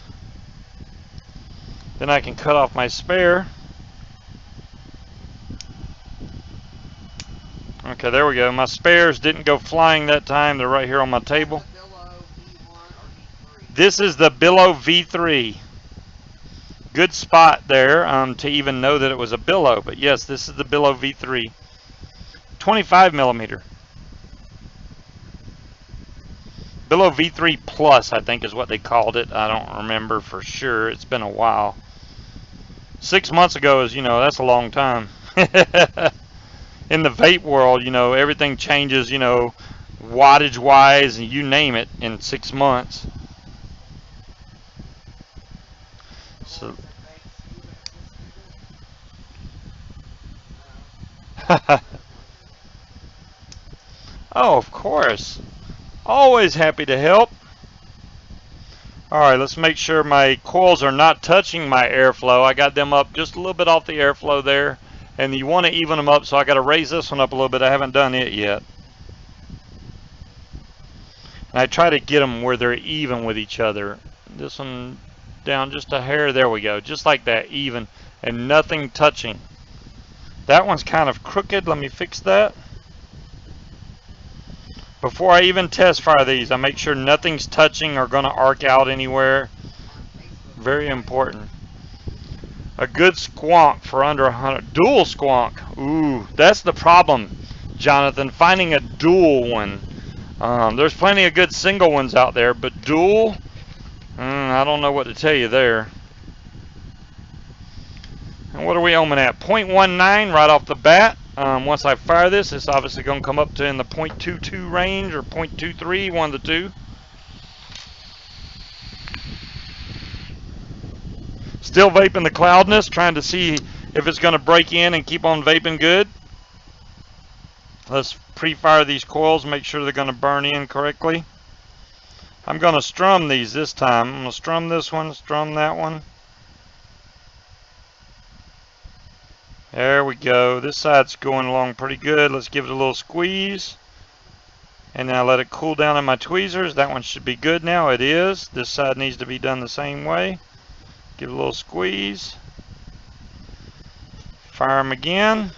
[SPEAKER 1] Then I can cut off my spare. Okay, there we go. My spares didn't go flying that time. They're right here on my table. This is the Billow V3. Good spot there to even know that it was a Billow, but yes, this is the Billow V3. 25 millimeter. Billow V3 Plus, I think is what they called it. I don't remember for sure. It's been a while. 6 months ago is, you know, that's a long time. In the vape world, you know, everything changes, you know, wattage wise, and you name it, in 6 months. So oh, of course. Always happy to help. Alright, let's make sure my coils are not touching my airflow. I got them up just a little bit off the airflow there. And you want to even them up, so I got to raise this one up a little bit. I haven't done it yet. And I try to get them where they're even with each other. This one down just a hair. There we go. Just like that, even. And nothing touching. That one's kind of crooked. Let me fix that. Before I even test fire these, I make sure nothing's touching or going to arc out anywhere. Very important. A good squonk for under 100. Dual squonk. Ooh, that's the problem, Jonathan. Finding a dual one. There's plenty of good single ones out there, but dual, I don't know what to tell you there. And what are we ohming at? 0.19 right off the bat. Once I fire this, it's obviously going to come up to in the 0.22 range or 0.23, one of the two. Still vaping the cloudness, trying to see if it's going to break in and keep on vaping good. Let's pre-fire these coils, make sure they're going to burn in correctly. I'm going to strum these this time. I'm going to strum this one, strum that one. There we go. This side's going along pretty good. Let's give it a little squeeze. And now let it cool down in my tweezers. That one should be good now. It is. This side needs to be done the same way. Give it a little squeeze. Fire them again.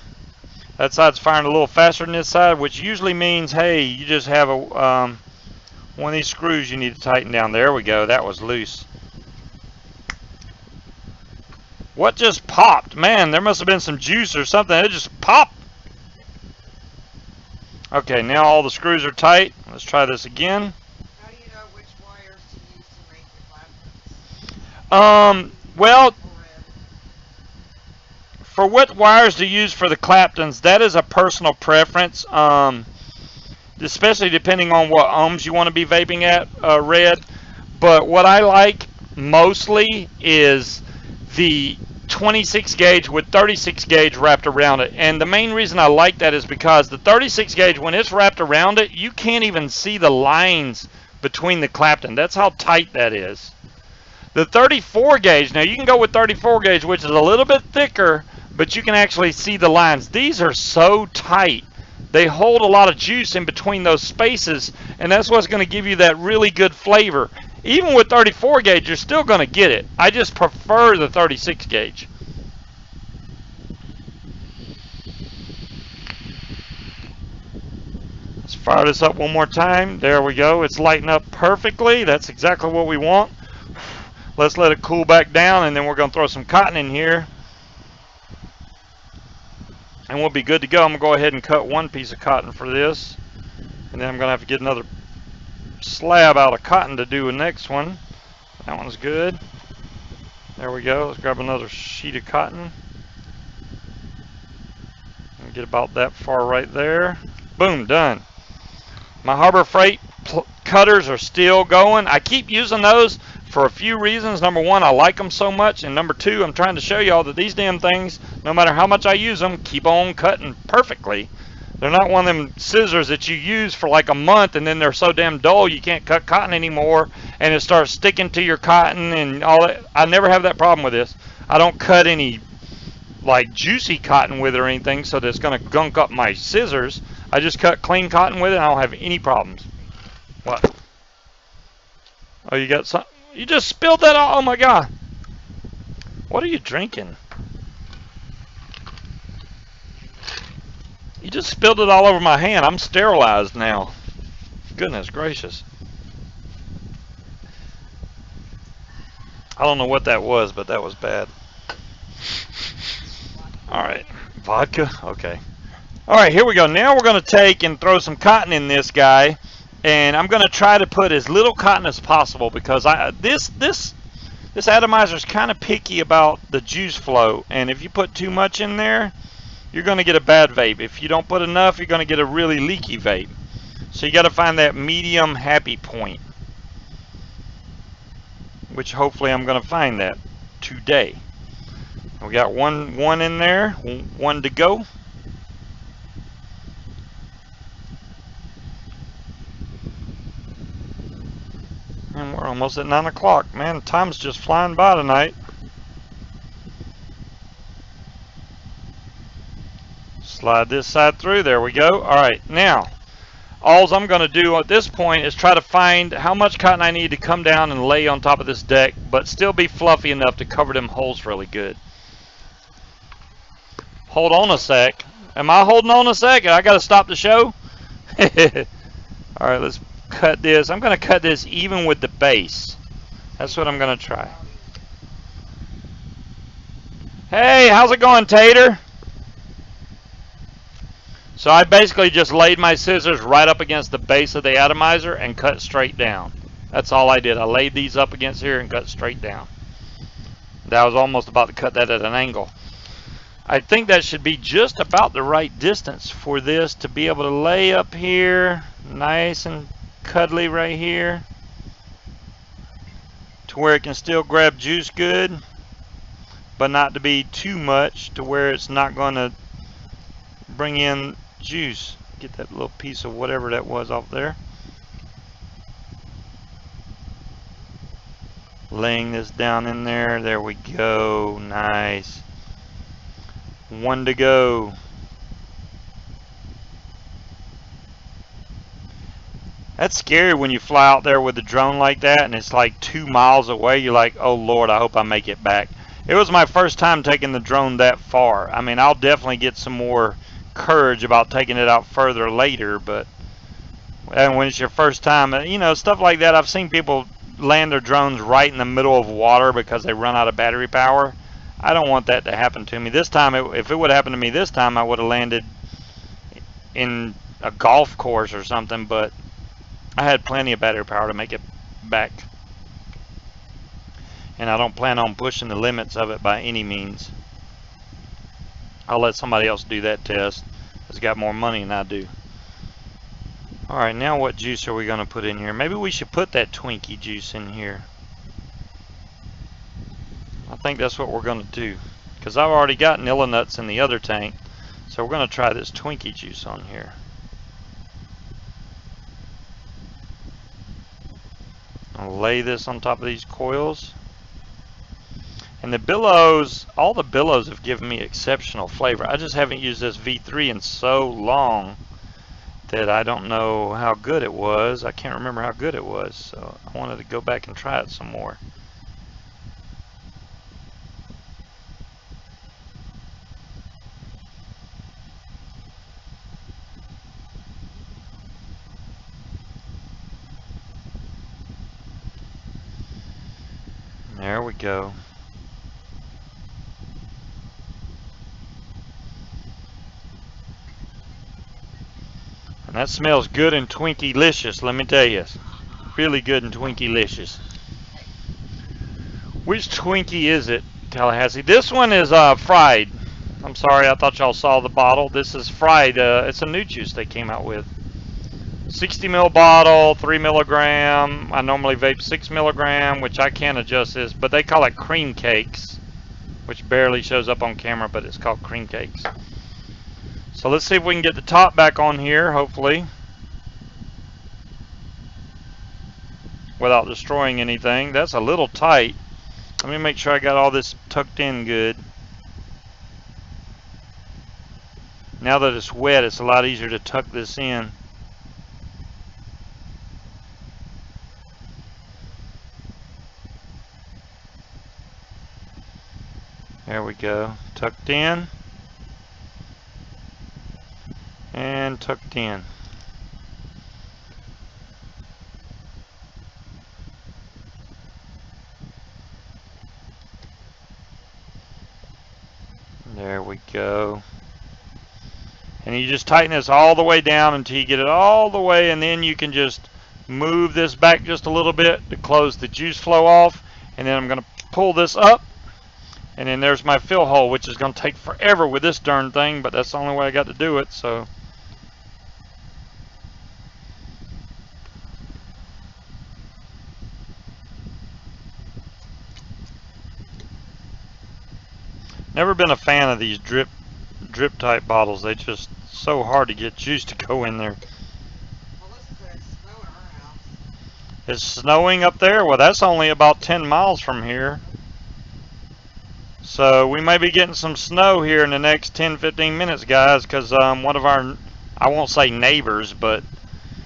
[SPEAKER 1] That side's firing a little faster than this side, which usually means, hey, you just have a one of these screws you need to tighten down. There we go. That was loose. What just popped? Man, there must have been some juice or something. It just popped. Okay, now all the screws are tight. Let's try this again.
[SPEAKER 2] How do you know which wires to use to make the claptons?
[SPEAKER 1] Well, for what wires to use for the Claptons, that is a personal preference, especially depending on what ohms you want to be vaping at, Red. But what I like mostly is the 26 gauge with 36 gauge wrapped around it. And the main reason I like that is because the 36 gauge, when it's wrapped around it, you can't even see the lines between the Clapton. That's how tight that is. The 34 gauge, now you can go with 34 gauge, which is a little bit thicker, but you can actually see the lines. These are so tight. They hold a lot of juice in between those spaces, and that's what's going to give you that really good flavor. Even with 34 gauge, you're still going to get it. I just prefer the 36 gauge. Let's fire this up one more time. There we go. It's lighting up perfectly. That's exactly what we want. Let's let it cool back down, and then we're going to throw some cotton in here. And we'll be good to go. I'm going to go ahead and cut one piece of cotton for this. And then I'm going to have to get another slab out of cotton to do the next one. That one's good. There we go. Let's grab another sheet of cotton. And get about that far right there. Boom, done. My Harbor Freight cutters are still going. I keep using those for a few reasons. Number one, I like them so much, and number two, I'm trying to show y'all that these damn things, no matter how much I use them, keep on cutting perfectly. They're not one of them scissors that you use for like a month and then they're so damn dull you can't cut cotton anymore and it starts sticking to your cotton and all that. I never have that problem with this. I don't cut any like juicy cotton with it or anything so that it's going to gunk up my scissors. I just cut clean cotton with it and I don't have any problems. What? Oh, you got some? You just spilled that all. Oh my God. What are you drinking? You just spilled it all over my hand. I'm sterilized now. Goodness gracious. I don't know what that was, but that was bad. Alright. Vodka? Okay. Alright, here we go. Now we're going to take and throw some cotton in this guy. And I'm going to try to put as little cotton as possible because this atomizer is kind of picky about the juice flow. And if you put too much in there, you're going to get a bad vape. If you don't put enough, you're going to get a really leaky vape. So you got to find that medium happy point, which hopefully I'm going to find that today. We got one in there, one to go. And we're almost at 9 o'clock. Man, time's just flying by tonight. Slide this side through. There we go. Alright, now, all I'm going to do at this point is try to find how much cotton I need to come down and lay on top of this deck, but still be fluffy enough to cover them holes really good. Hold on a sec. Am I holding on a sec? I got to stop the show? Alright, let's cut this. I'm going to cut this even with the base. That's what I'm going to try. Hey, how's it going, Tater? So I basically just laid my scissors right up against the base of the atomizer and cut straight down. That's all I did. I laid these up against here and cut straight down. I was almost about to cut that at an angle. I think that should be just about the right distance for this to be able to lay up here, nice and cuddly right here, to where it can still grab juice good, but not to be too much to where it's not going to bring in juice. Get that little piece of whatever that was off there. Laying this down in there. There we go. Nice. One to go. That's scary when you fly out there with a drone like that and it's like 2 miles away. You're like, oh Lord, I hope I make it back. It was my first time taking the drone that far. I mean, I'll definitely get some more courage about taking it out further later, but and when it's your first time, you know, stuff like that, I've seen people land their drones right in the middle of water because they run out of battery power. I don't want that to happen to me. This time, if it would have happened to me this time, I would have landed in a golf course or something, but I had plenty of battery power to make it back. And I don't plan on pushing the limits of it by any means. I'll let somebody else do that test that's got more money than I do. Alright, now what juice are we going to put in here? Maybe we should put that Twinkie juice in here. I think that's what we're going to do. Because I've already got Nilla Nuts in the other tank. So we're going to try this Twinkie juice on here. I'll lay this on top of these coils. And the billows, all the billows have given me exceptional flavor. I just haven't used this V3 in so long that I don't know how good it was. I can't remember how good it was, so I wanted to go back and try it some more. There we go. And that smells good and Twinkie-licious, let me tell you. Really good and Twinkie-licious. Which Twinkie is it, Tallahassee? This one is fried. I'm sorry, I thought y'all saw the bottle. This is fried. It's a new juice they came out with. 60 ml bottle, 3 milligram. I normally vape 6 milligram, which I can adjust this, but they call it cream cakes, which barely shows up on camera, but it's called cream cakes. So let's see if we can get the top back on here, hopefully, without destroying anything. That's a little tight. Let me make sure I got all this tucked in good. Now that it's wet, it's a lot easier to tuck this in. There we go. Tucked in. And tucked in. There we go. And you just tighten this all the way down until you get it all the way, and then you can just move this back just a little bit to close the juice flow off. And then I'm going to pull this up, and then there's my fill hole, which is going to take forever with this darn thing, but that's the only way I got to do it. So never been a fan of these drip type bottles. They just so hard to get juice to go in there.
[SPEAKER 2] Well, listen to it snow in our house.
[SPEAKER 1] It's snowing up there? Well, that's only about 10 miles from here. So we may be getting some snow here in the next 10-15 minutes, guys, because one of our, I won't say neighbors, but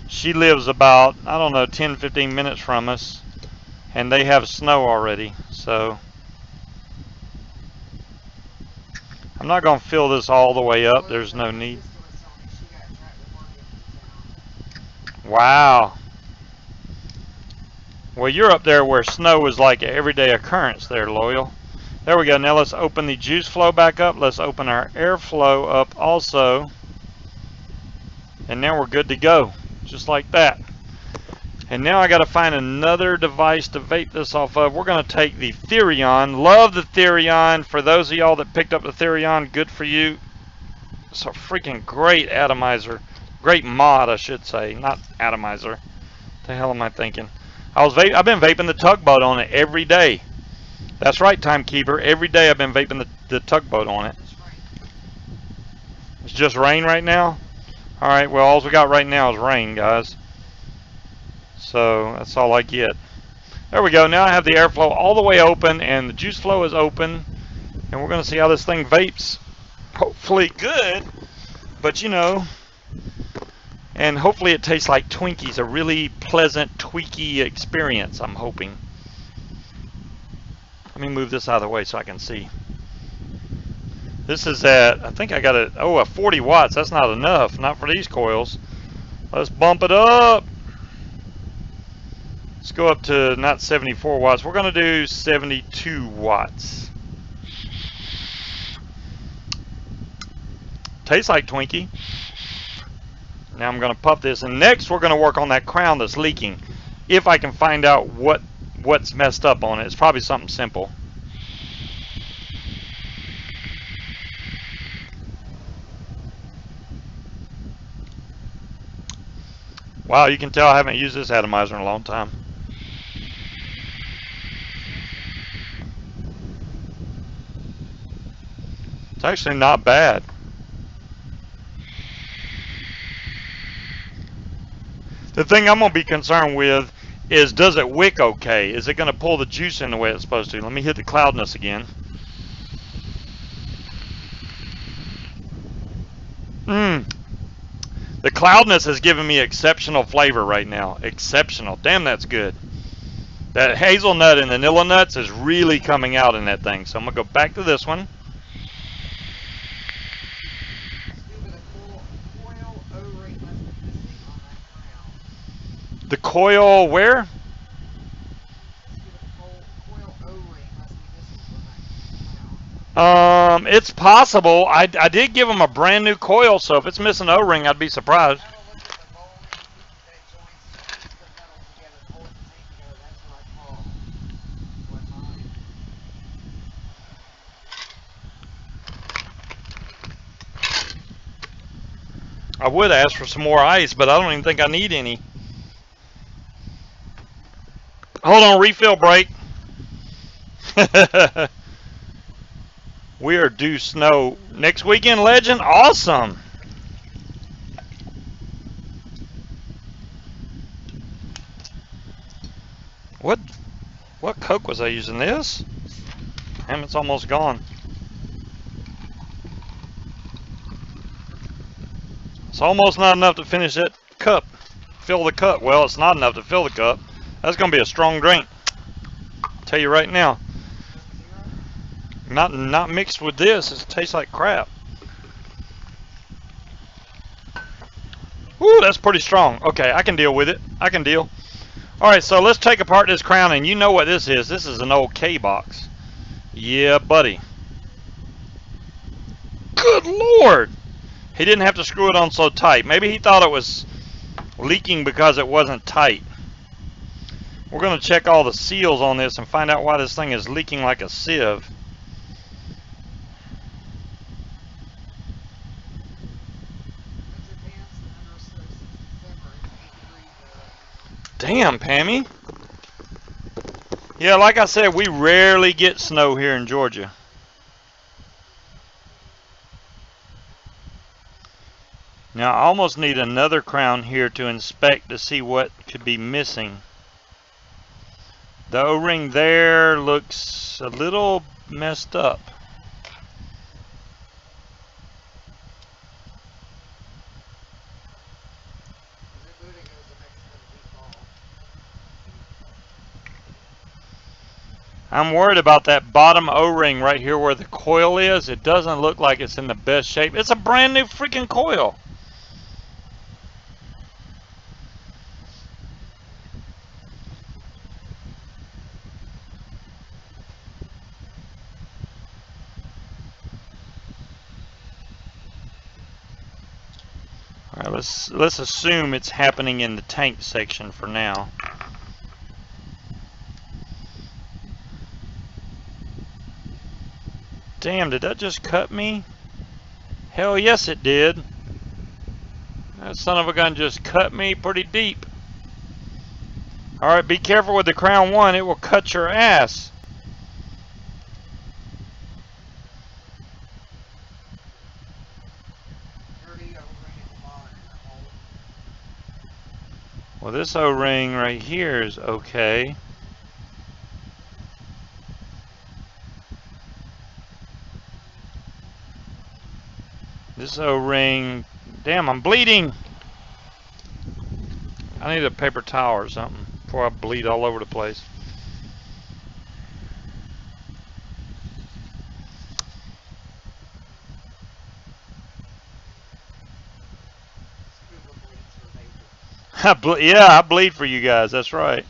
[SPEAKER 1] she lives about, I don't know, 10-15 minutes from us, and they have snow already. So I'm not going to fill this all the way up. There's no need. Wow. Well, you're up there where snow is like an everyday occurrence there, Loyal. There we go. Now let's open the juice flow back up. Let's open our airflow up also. And now we're good to go. Just like that. And now I got to find another device to vape this off of. We're going to take the Therion. Love the Therion. For those of y'all that picked up the Therion, good for you. It's a freaking great atomizer. Great mod, I should say. Not atomizer. The hell am I thinking? I've been vaping the tugboat on it every day. That's right, timekeeper. Every day I've been vaping the tugboat on it. It's just rain right now? Alright, well, all we got right now is rain, guys. So that's all I get. There we go. Now I have the airflow all the way open and the juice flow is open. And we're going to see how this thing vapes. Hopefully good. But you know. And hopefully it tastes like Twinkies. A really pleasant, tweaky experience, I'm hoping. Let me move this out of the way so I can see. This is at, I think I got it, oh, at 40 watts. That's not enough. Not for these coils. Let's bump it up. Let's go up to not 74 watts. We're going to do 72 watts. Tastes like Twinkie. Now I'm going to puff this. And next we're going to work on that crown that's leaking. If I can find out what's messed up on it. It's probably something simple. Wow, you can tell I haven't used this atomizer in a long time. It's actually not bad. The thing I'm going to be concerned with is, does it wick okay? Is it going to pull the juice in the way it's supposed to? Let me hit the cloudness again. The cloudness has given me exceptional flavor right now. Exceptional. Damn, that's good. That hazelnut and vanilla nuts is really coming out in that thing. So I'm going to go back to this one. The coil where? It's possible. I did give them a brand new coil, so if it's missing O-ring, I'd be surprised. I would ask for some more ice, but I don't even think I need any. Hold on, refill break. We are due snow next weekend, Legend. Awesome. What Coke was I using? This? Damn, it's almost gone. It's almost not enough to finish that cup. Fill the cup. Well, it's not enough to fill the cup. That's going to be a strong drink. I'll tell you right now. Not mixed with this. It tastes like crap. Woo, that's pretty strong. Okay, I can deal with it. I can deal. Alright, so let's take apart this crown, and you know what this is. This is an old K-box. Yeah, buddy. Good Lord! He didn't have to screw it on so tight. Maybe he thought it was leaking because it wasn't tight. We're going to check all the seals on this and find out why this thing is leaking like a sieve. Damn, Pammy. Yeah, like I said, we rarely get snow here in Georgia. Now, I almost need another crown here to inspect to see what could be missing. The O-ring there looks a little messed up. I'm worried about that bottom O-ring right here where the coil is. It doesn't look like it's in the best shape. It's a brand new freaking coil. All right, let's assume it's happening in the tank section for now. Damn, did that just cut me? Hell yes it did. That son of a gun just cut me pretty deep. Alright, be careful with the Crown 1, it will cut your ass. Well, this O-ring right here is okay. This O-ring, damn, I'm bleeding. I need a paper towel or something before I bleed all over the place. Yeah, I bleed for you guys, that's right.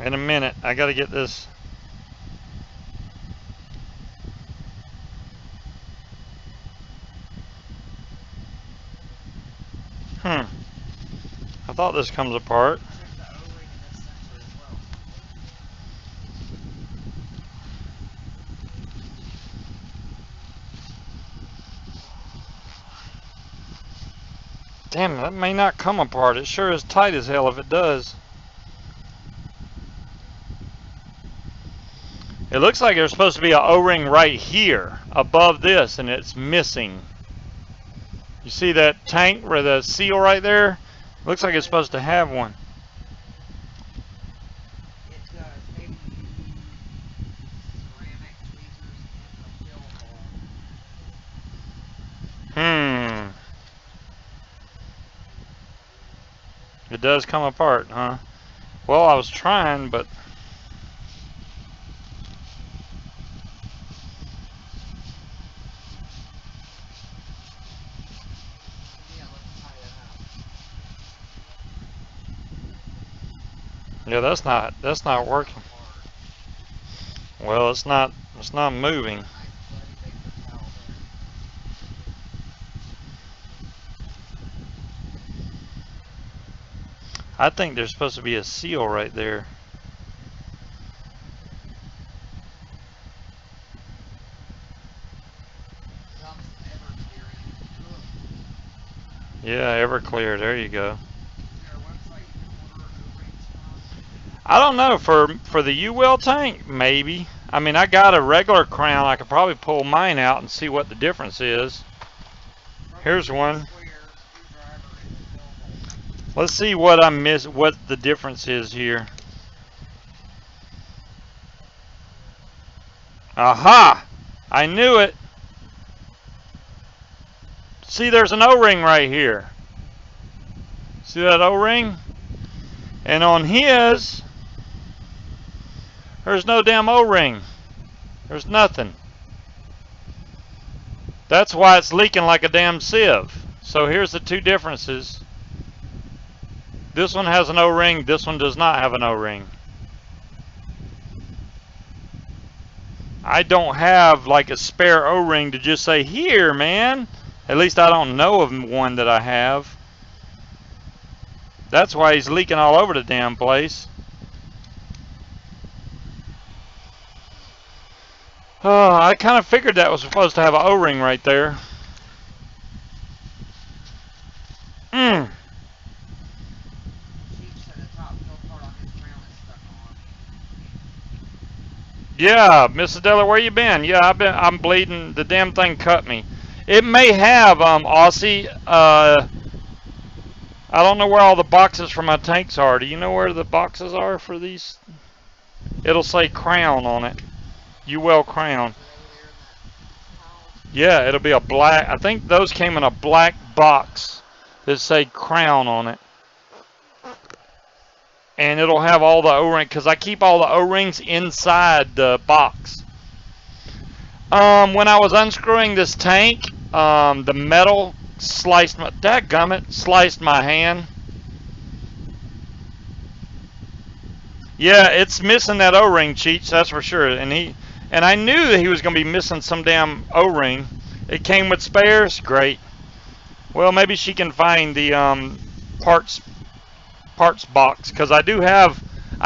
[SPEAKER 1] In a minute, I gotta get this. I thought this comes apart. Damn, that may not come apart. It sure is tight as hell if it does. It looks like there's supposed to be an O-ring right here above this, and it's missing. You see that tank where the seal right there? Looks like it's supposed to have one.
[SPEAKER 2] It does. Maybe ceramic tweezers in the fill hole.
[SPEAKER 1] It does come apart, huh? Well, I was trying, but... Yeah, that's not working. Well, it's not moving. I think there's supposed to be a seal right there. Yeah, Everclear, there you go. I don't know, for the U-well tank, maybe. I mean, I got a regular Crown. I could probably pull mine out and see what the difference is. Here's one. Let's see what I missed, what the difference is here. Aha! I knew it. See, there's an O-ring right here. See that O-ring? And on his, there's no damn O-ring. There's nothing. That's why it's leaking like a damn sieve. So here's the two differences. This one has an O-ring, this one does not have an O-ring. I don't have like a spare O-ring to just say, here, man. At least I don't know of one that I have. That's why he's leaking all over the damn place. Oh, I kind of figured that was supposed to have an O-ring right there. Yeah, Mrs. Della, where you been? Yeah, I'm bleeding. The damn thing cut me. It may have, Aussie, I don't know where all the boxes for my tanks are. Do you know where the boxes are for these? It'll say Crown on it. U-well Crown. Yeah, it'll be a black, I think those came in a black box that say Crown on it. And it'll have all the O-rings, because I keep all the O-rings inside the box. When I was unscrewing this tank, the metal sliced my, dadgummit, sliced my hand. Yeah, it's missing that O-ring, Cheech, that's for sure. And I knew that he was going to be missing some damn O-ring. It came with spares, great. Well, maybe she can find the parts box, because I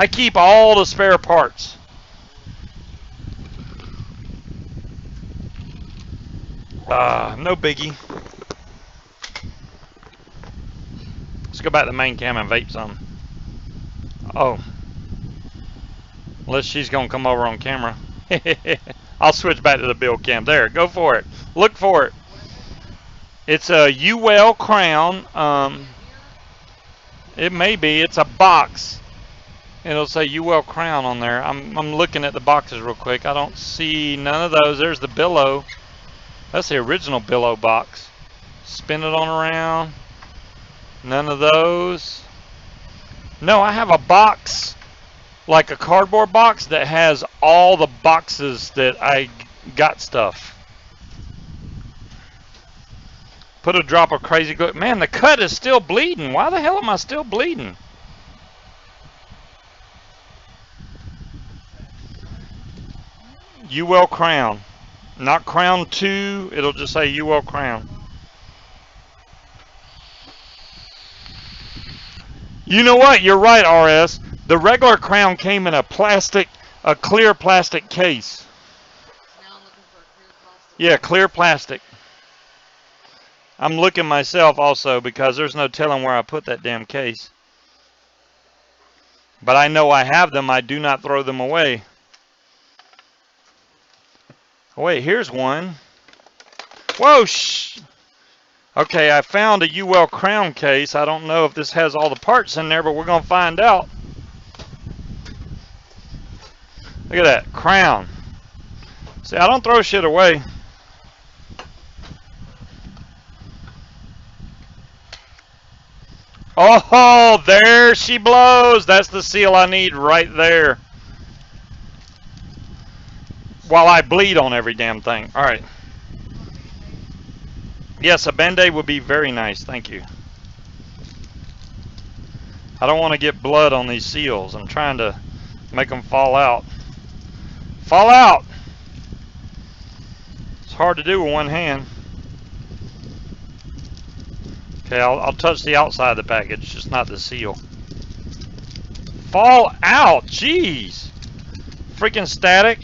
[SPEAKER 1] keep all the spare parts. No biggie. Let's go back to the main cam and vape some. Oh. Unless she's going to come over on camera. I'll switch back to the build cam. There, go for it. Look for it. It's a UL crown. It may be. It's a box. It'll say UL crown on there. I'm looking at the boxes real quick. I don't see none of those. There's the billow. That's the original billow box. Spin it on around. None of those. No, I have a box, like a cardboard box that has all the boxes that I got stuff. Put a drop of crazy glue. Man, the cut is still bleeding. Why the hell am I still bleeding? UL crown. Not crown 2. It'll just say UL crown. You know what? You're right, RS. The regular crown came in a clear plastic case.
[SPEAKER 2] Now I'm looking for a clear plastic.
[SPEAKER 1] Yeah, clear plastic. I'm looking myself also because there's no telling where I put that damn case. But I know I have them. I do not throw them away. Oh, wait, here's one. Whoa, shh. Okay, I found a UL crown case. I don't know if this has all the parts in there, but we're going to find out. Look at that, crown. See, I don't throw shit away. Oh, there she blows. That's the seal I need right there. While I bleed on every damn thing. All right. Yes, a Band-Aid would be very nice. Thank you. I don't want to get blood on these seals. I'm trying to make them fall out. Fall out! It's hard to do with one hand. Okay, I'll touch the outside of the package, just not the seal. Fall out! Jeez! Freaking static.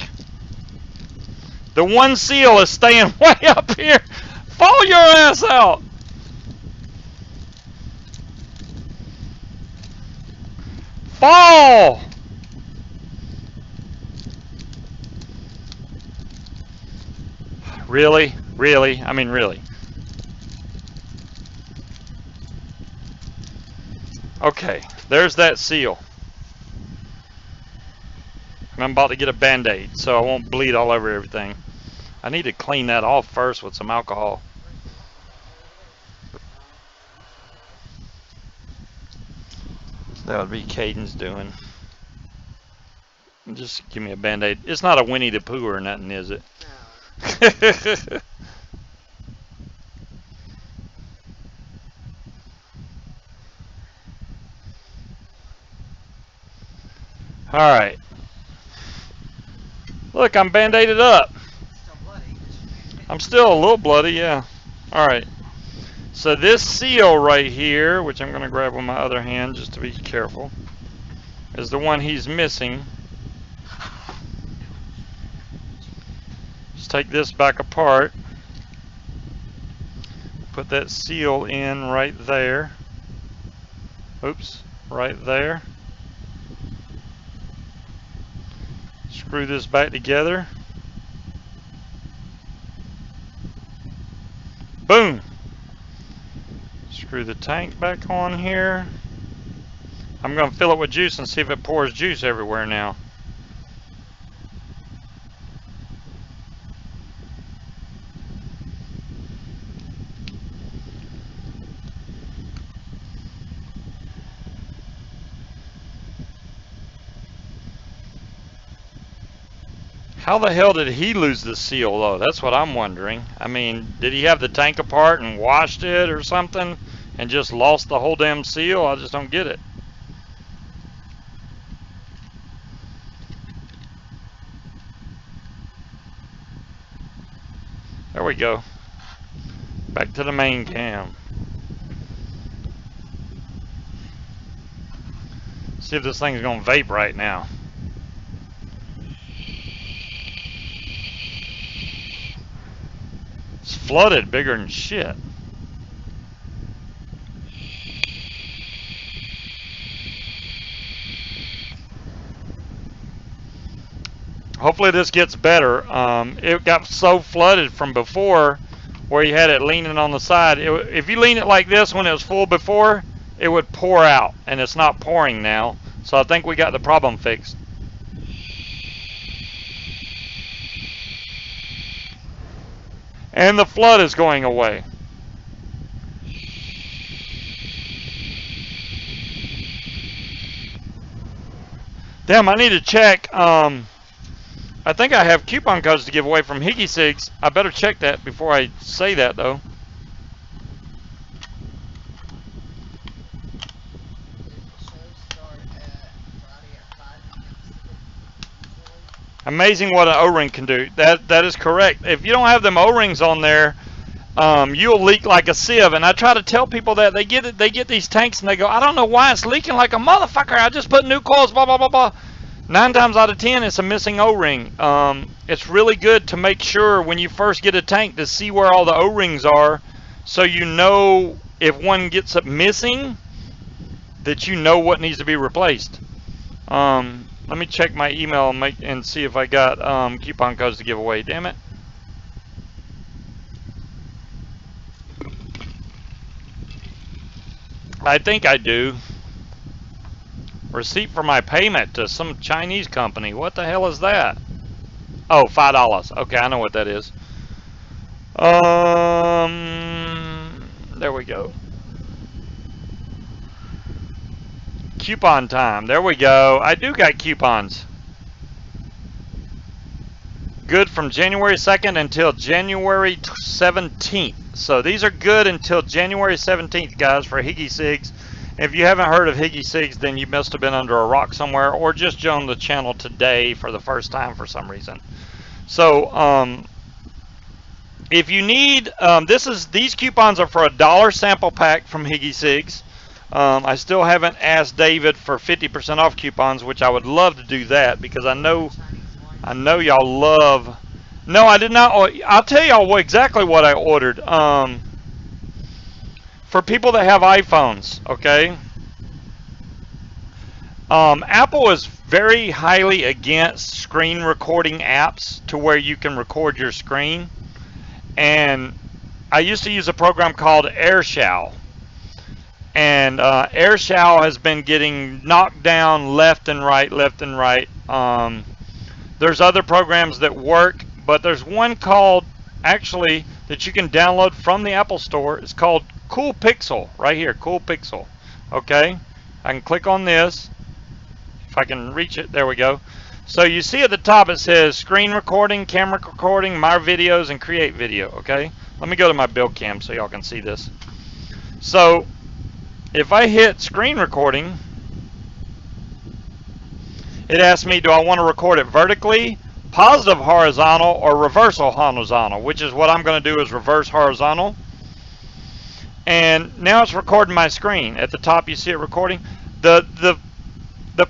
[SPEAKER 1] The one seal is staying way up here. Fall your ass out! Fall! Really? Really? I mean, really. Okay, there's that seal. And I'm about to get a Band-Aid so I won't bleed all over everything. I need to clean that off first with some alcohol. That would be Caden's doing. Just give me a Band-Aid. It's not a Winnie the Pooh or nothing, is it? No. Alright. Look, I'm Band-Aided up.
[SPEAKER 2] Still bloody.
[SPEAKER 1] I'm still a little bloody, yeah. Alright. So this seal right here, which I'm going to grab with my other hand just to be careful, is the one he's missing. Just take this back apart. Put that seal in right there. Oops, right there. Screw this back together. Boom! Screw the tank back on here. I'm going to fill it with juice and see if it pours juice everywhere now. How the hell did he lose the seal though? That's what I'm wondering. I mean, did he have the tank apart and washed it or something and just lost the whole damn seal? I just don't get it. we go. Back to the main cam. See if this thing's gonna vape right now. It's flooded bigger than shit. Hopefully this gets better. It got so flooded from before where you had it leaning on the side. If you lean it like this when it was full before, it would pour out, and it's not pouring now. So I think we got the problem fixed. And the flood is going away. Damn, I need to check. I think I have coupon codes to give away from Higgy Sigs. I better check that before I say that, though. Amazing what an O-ring can do. That is correct. If you don't have them O-rings on there, you'll leak like a sieve. And I try to tell people that they get these tanks and they go, I don't know why it's leaking like a motherfucker. I just put new coils, blah blah blah blah. 9 times out of 10, it's a missing O-ring. It's really good to make sure when you first get a tank to see where all the O-rings are, so you know if one gets up missing, that you know what needs to be replaced. Let me check my email and see if I got coupon codes to give away. Damn it. I think I do. Receipt for my payment to some Chinese company. What the hell is that? Oh, $5. Okay, I know what that is. There we go. Coupon time. There we go. I do got coupons. Good from January 2nd until January 17th. So these are good until January 17th, guys, for Higgy Sigs. If you haven't heard of Higgy Sigs, then you must have been under a rock somewhere or just joined the channel today for the first time for some reason. So, if you need, these coupons are for a $1 sample pack from Higgy Sigs. I still haven't asked David for 50% off coupons, which I would love to do that because I know y'all love. No, I did not. I'll tell y'all exactly what I ordered. For people that have iPhones, okay? Apple is very highly against screen recording apps to where you can record your screen. And I used to use a program called AirShow. And AirShow has been getting knocked down left and right, left and right. There's other programs that work, but there's one called, actually, that you can download from the Apple Store. It's called Cool Pixel, right here, Cool Pixel. Okay, I can click on this. If I can reach it, there we go. So you see at the top it says screen recording, camera recording, my videos, and create video. Okay, let me go to my build cam so y'all can see this. So if I hit screen recording, it asks me, do I want to record it vertically, positive horizontal, or reverse horizontal, which is what I'm going to do is reverse horizontal. And now it's recording my screen. At the top you see it recording. The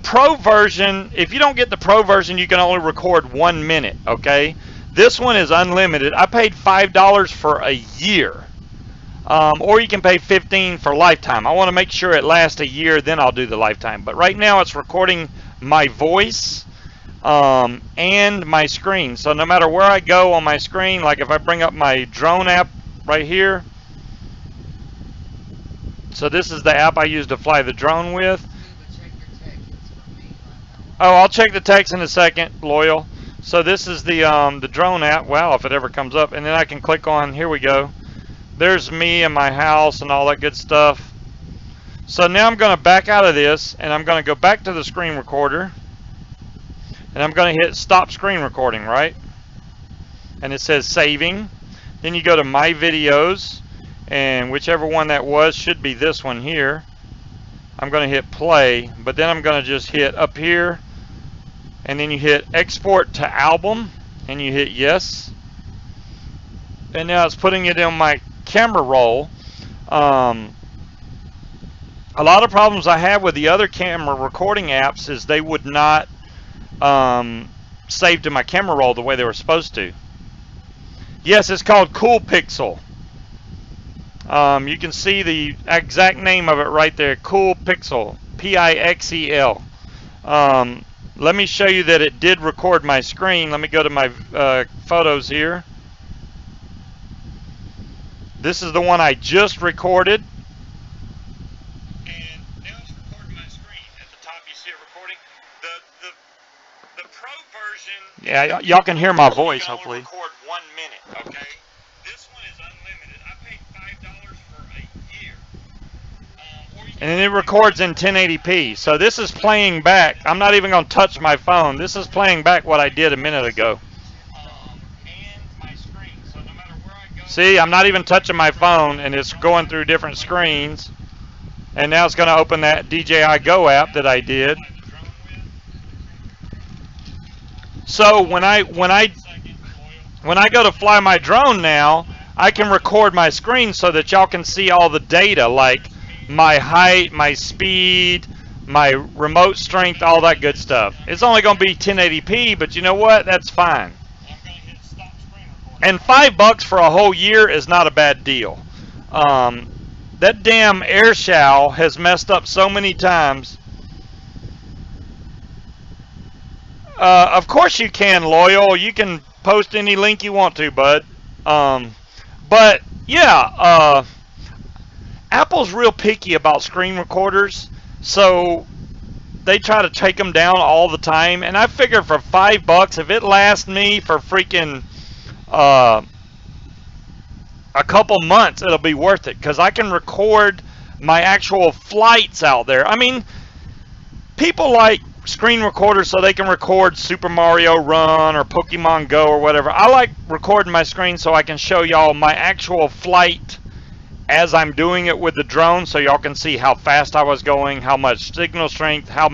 [SPEAKER 1] Pro version, if you don't get the Pro version, you can only record 1 minute, okay? This one is unlimited. I paid $5 for a year. Or you can pay $15 for lifetime. I want to make sure it lasts a year, then I'll do the lifetime. But right now it's recording my voice and my screen. So no matter where I go on my screen, like if I bring up my drone app right here, so this is the app I use to fly the drone with. Oh, I'll check the text in a second, Loyal. So this is the drone app. Wow, if it ever comes up. And then I can click on, here we go. There's me and my house and all that good stuff. So now I'm going to back out of this, and I'm going to go back to the screen recorder. And I'm going to hit stop screen recording, right? And it says saving. Then you go to my videos. And whichever one that was should be this one here. I'm going to hit play, but then I'm going to just hit up here, and then you hit export to album, and you hit yes, and now it's putting it in my camera roll. A lot of problems I have with the other camera recording apps is they would not save to my camera roll the way they were supposed to. Yes, it's called Cool Pixel. You can see the exact name of it right there, Cool Pixel, Pixel. Let me show you that it did record my screen. Let me go to my photos here. This is the one I just recorded. And now it's recording my screen. At the top you see it recording. The Pro version. Yeah, y'all can hear my voice, hopefully. Record 1 minute, okay? This one is unlimited. I paid $5 for a year. And it records in 1080p. So this is playing back. I'm not even going to touch my phone. This is playing back what I did a minute ago. See, I'm not even touching my phone, and it's going through different screens. And now it's going to open that DJI Go app that I did. So when I go to fly my drone now, I can record my screen so that y'all can see all the data, like my height, my speed, my remote strength, all that good stuff. It's only going to be 1080p, but you know what? That's fine. And $5 for a whole year is not a bad deal. That damn AirShow has messed up so many times. Of course you can, Loyal. You can post any link you want to, bud. But yeah, Apple's real picky about screen recorders, so they try to take them down all the time. And I figure for $5, if it lasts me for freaking a couple months, it'll be worth it, because I can record my actual flights out there. I mean, people like screen recorders so they can record Super Mario Run or Pokemon Go or whatever. I like recording my screen so I can show y'all my actual flight as I'm doing it with the drone, so y'all can see how fast I was going, how much signal strength, how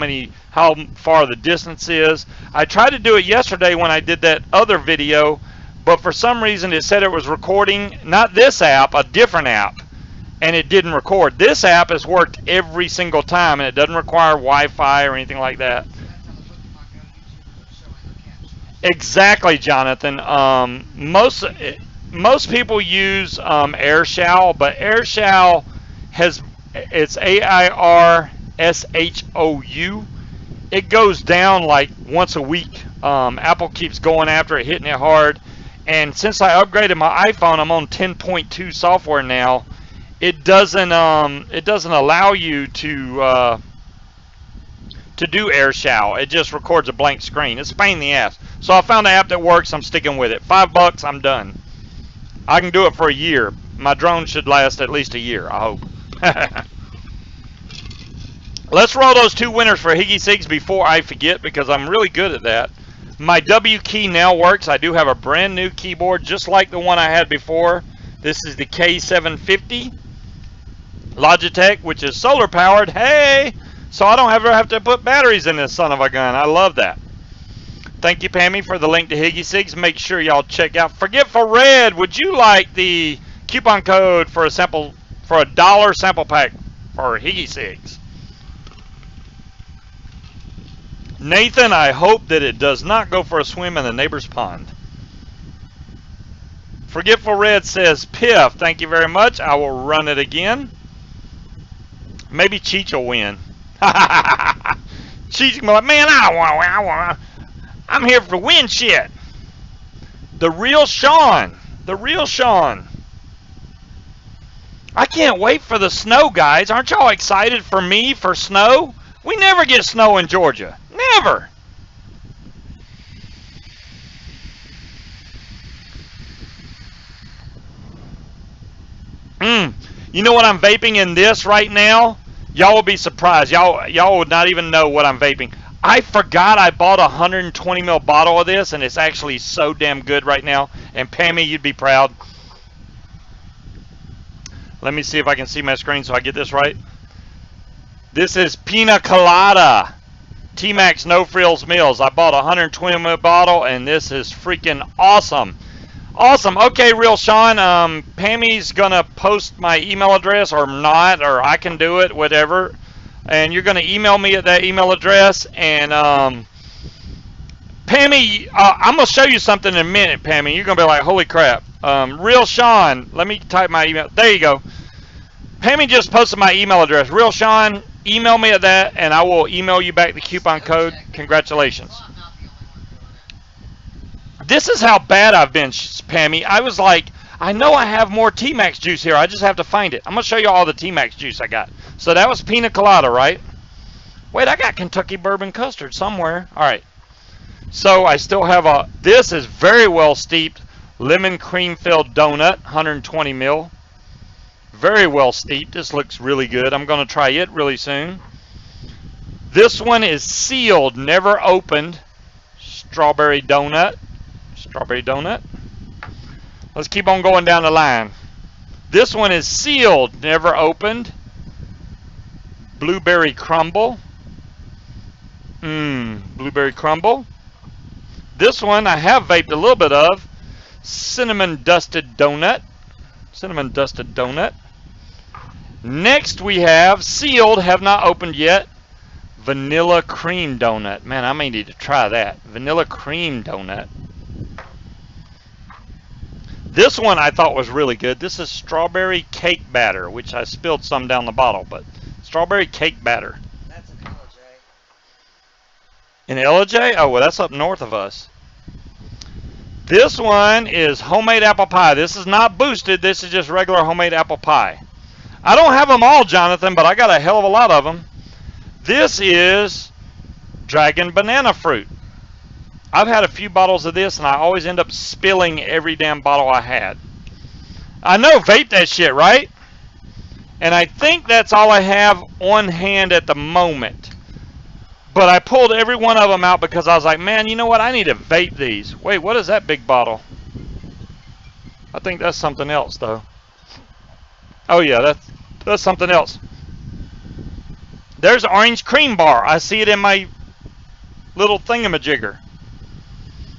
[SPEAKER 1] far the distance is. I tried to do it yesterday when I did that other video, but for some reason it said it was recording, not this app, a different app, and it didn't record. This app has worked every single time, and it doesn't require Wi-Fi or anything like that. Exactly, Jonathan. Most people use AirShow, but AirShow it's AIRSHOU. It goes down like once a week. Apple keeps going after it, hitting it hard. And since I upgraded my iPhone, I'm on 10.2 software now. It doesn't allow you to do AirShow. It just records a blank screen. It's a pain in the ass. So I found an app that works. I'm sticking with it. $5, I'm done. I can do it for a year. My drone should last at least a year, I hope. Let's roll those 2 winners for Higgy Sigs before I forget, because I'm really good at that. My W key now works. I do have a brand new keyboard just like the one I had before. This is the K750 Logitech, which is solar powered. Hey! So I don't ever have to put batteries in this son of a gun. I love that. Thank you, Pammy, for the link to Higgy Sigs. Make sure y'all check out Forgetful Red. Would you like the coupon code for a $1 sample pack for Higgy Sigs? Nathan, I hope that it does not go for a swim in the neighbor's pond. Forgetful Red says, Piff, thank you very much. I will run it again. Maybe Cheech will win. Cheech will be like, man, I'm here for win shit. The real Sean. The real Sean. I can't wait for the snow, guys. Aren't y'all excited for me for snow? We never get snow in Georgia. Never. You know what I'm vaping in this right now? Y'all will be surprised. Y'all would not even know what I'm vaping. I forgot I bought a 120 ml bottle of this, and it's actually so damn good right now. And Pammy, you'd be proud. Let me see if I can see my screen so I get this right. This is Pina Colada. T-Max No Frills Meals. I bought a 120 ml bottle, and this is freaking awesome. Awesome. Okay, Real Sean. Pammy's gonna post my email address or not, or I can do it, whatever. And you're gonna email me at that email address. And Pammy, I'm gonna show you something in a minute, Pammy. You're gonna be like, holy crap. Real Sean. Let me type my email. There you go. Pammy just posted my email address. Real Sean, email me at that, and I will email you back the coupon code. Congratulations. This is how bad I've been, Pammy. I was like, I know I have more T-Max juice here. I just have to find it. I'm going to show you all the T-Max juice I got. So that was pina colada, right? Wait, I got Kentucky bourbon custard somewhere. All right. So I still have this is very well steeped lemon cream filled donut, 120 mil. Very well steeped. This looks really good. I'm going to try it really soon. This one is sealed, never opened. Strawberry donut. Strawberry donut. Let's keep on going down the line. This one is sealed, never opened. Blueberry crumble. Blueberry crumble. This one I have vaped a little bit of. Cinnamon dusted donut. Cinnamon dusted donut. Next we have sealed, have not opened yet. Vanilla cream donut. Man, I may need to try that. Vanilla cream donut. This one I thought was really good. This is strawberry cake batter, which I spilled some down the bottle, but strawberry cake batter.
[SPEAKER 2] That's an LJ.
[SPEAKER 1] In LJ? Oh, well, that's up north of us. This one is homemade apple pie. This is not boosted. This is just regular homemade apple pie. I don't have them all, Jonathan, but I got a hell of a lot of them. This is dragon banana fruit. I've had a few bottles of this, and I always end up spilling every damn bottle I had. I know, vape that shit, right? And I think that's all I have on hand at the moment. But I pulled every one of them out because I was like, man, you know what? I need to vape these. Wait, what is that big bottle? I think that's something else, though. Oh, yeah, that's something else. There's orange cream bar. I see it in my little thingamajigger.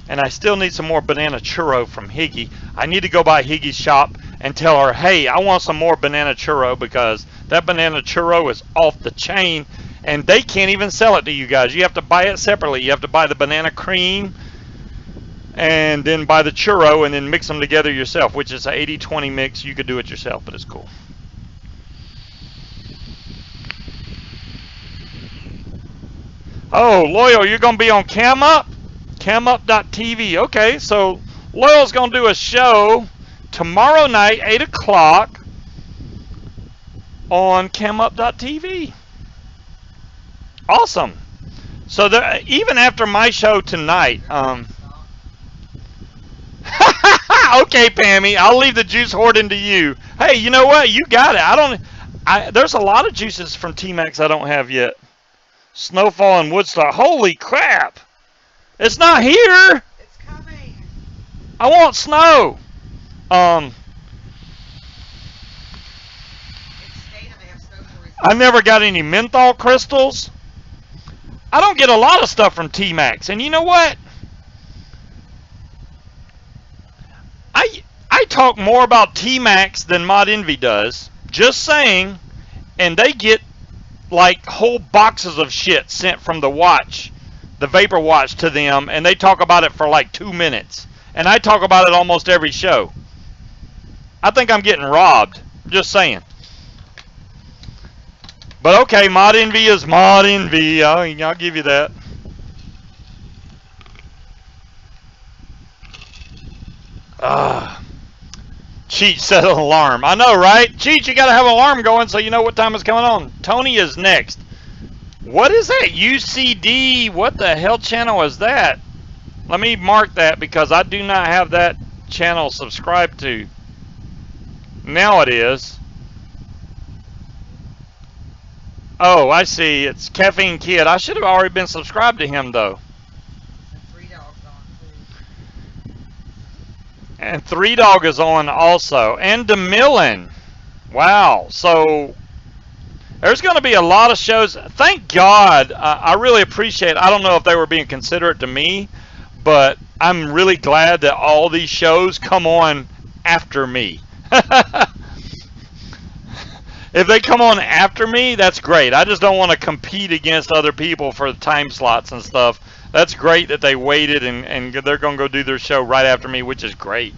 [SPEAKER 1] And I still need some more banana churro from Higgy. I need to go by Higgy's shop and tell her, hey, I want some more banana churro because that banana churro is off the chain and they can't even sell it to you guys. You have to buy it separately. You have to buy the banana cream and then buy the churro and then mix them together yourself, which is an 80-20 mix. You could do it yourself, but it's cool. Oh, Loyal, you're going to be on Cam Up? CamUp.tv. Okay, so Loyal's going to do a show tomorrow night, 8 o'clock, on CamUp.tv. Awesome. So even after my show tonight, okay, Pammy, I'll leave the juice hoarding to you. Hey, you know what? You got it. There's a lot of juices from T-Max I don't have yet. Snowfall and Woodstock. Holy crap! It's not here.
[SPEAKER 2] It's coming.
[SPEAKER 1] I want snow.
[SPEAKER 2] It's State and they have snow stories.
[SPEAKER 1] I never got any menthol crystals. I don't get a lot of stuff from T-Max. And you know what? I talk more about T-Max than Mod Envy does. Just saying. And they get like whole boxes of shit sent from the watch, the Vapor Watch, to them, and they talk about it for like 2 minutes. And I talk about it almost every show. I think I'm getting robbed. Just saying. But okay, Mod Envy is Mod Envy. I'll give you that. Cheat set an alarm. I know, right? Cheat, you got to have an alarm going so you know what time is coming on. Tony is next. What is that? UCD? What the hell channel is that? Let me mark that because I do not have that channel subscribed to. Now it is. Oh, I see. It's Caffeine Kid. I should have already been subscribed to him, though. And Three Dog is on also. And DeMillan. Wow. So there's going to be a lot of shows. Thank God. I really appreciate it. I don't know if they were being considerate to me, but I'm really glad that all these shows come on after me. If they come on after me, that's great. I just don't want to compete against other people for the time slots and stuff. That's great that they waited and they're going to go do their show right after me, which is great.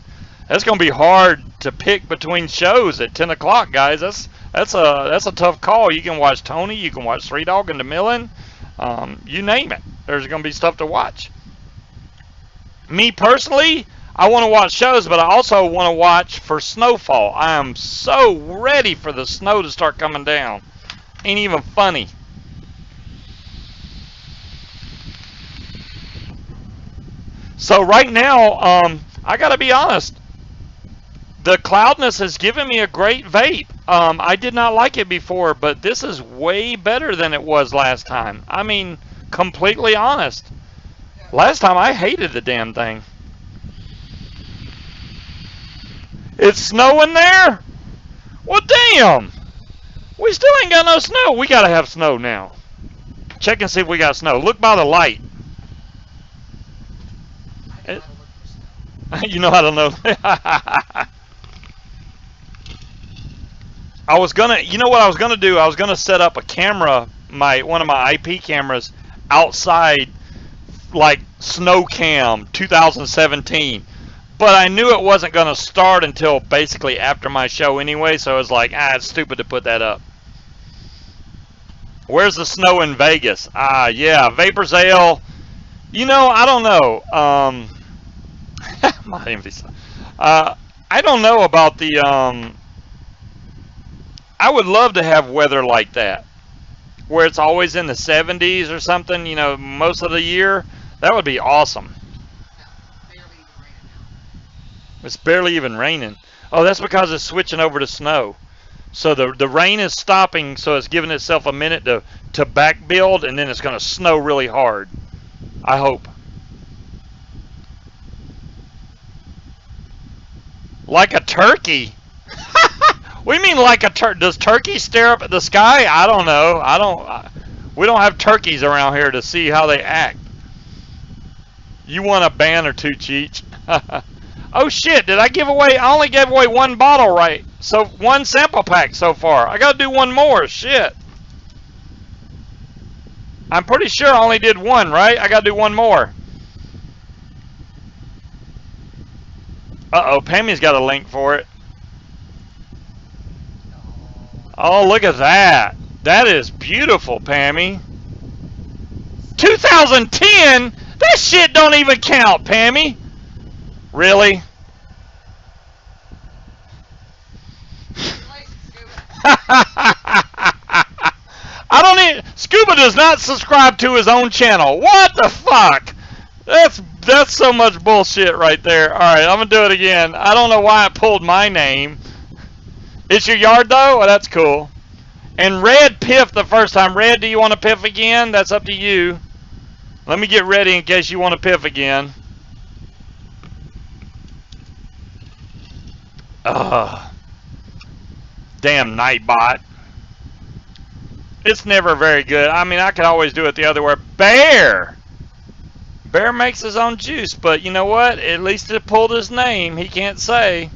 [SPEAKER 1] That's going to be hard to pick between shows at 10 o'clock, guys. That's a tough call. You can watch Tony, you can watch Three Dog and the Millin, you name it. There's going to be stuff to watch. Me personally, I want to watch shows, but I also want to watch for snowfall. I am so ready for the snow to start coming down. Ain't even funny. So right now, I got to be honest. The cloudness has given me a great vape. I did not like it before, but this is way better than it was last time. I mean, completely honest. Last time I hated the damn thing. It's snowing there? Well, damn. We still ain't got no snow. We got to have snow now. Check and see if we got snow. Look by the light. You know how to know. I was gonna, you know what I was gonna do? I was gonna set up a camera, one of my IP cameras, outside, like Snow Cam 2017. But I knew it wasn't gonna start until basically after my show anyway, so I was like, it's stupid to put that up. Where's the snow in Vegas? Yeah, Vapor's Ale. You know, I don't know. I don't know about the. I would love to have weather like that, where it's always in the 70s or something. You know, most of the year. That would be awesome. It's barely even raining. Oh, that's because it's switching over to snow. So the rain is stopping, so it's giving itself a minute to back build, and then it's going to snow really hard. I hope. Like a turkey? What do you mean like a turkey? Does turkey stare up at the sky? I don't know. We don't have turkeys around here to see how they act. You want a ban or two, Cheech? Oh shit, did I give away? I only gave away one bottle, right? So one sample pack so far. I gotta do one more, shit. I'm pretty sure I only did one, right? I gotta do one more. Uh-oh, Pammy's got a link for it. Oh, look at that. That is beautiful, Pammy. 2010? That shit don't even count, Pammy. Really? I don't even. Scuba does not subscribe to his own channel. What the fuck? That's so much bullshit right there. All right, I'm gonna do it again. I don't know why it pulled my name. It's your yard though. Well, that's cool. And Red piffed the first time. Red, do you want to piff again? That's up to you. Let me get ready in case you want to piff again. Ugh. Damn Nightbot. It's never very good. I mean, I could always do it the other way. Bear! Bear makes his own juice, but you know what? At least it pulled his name. He can't say.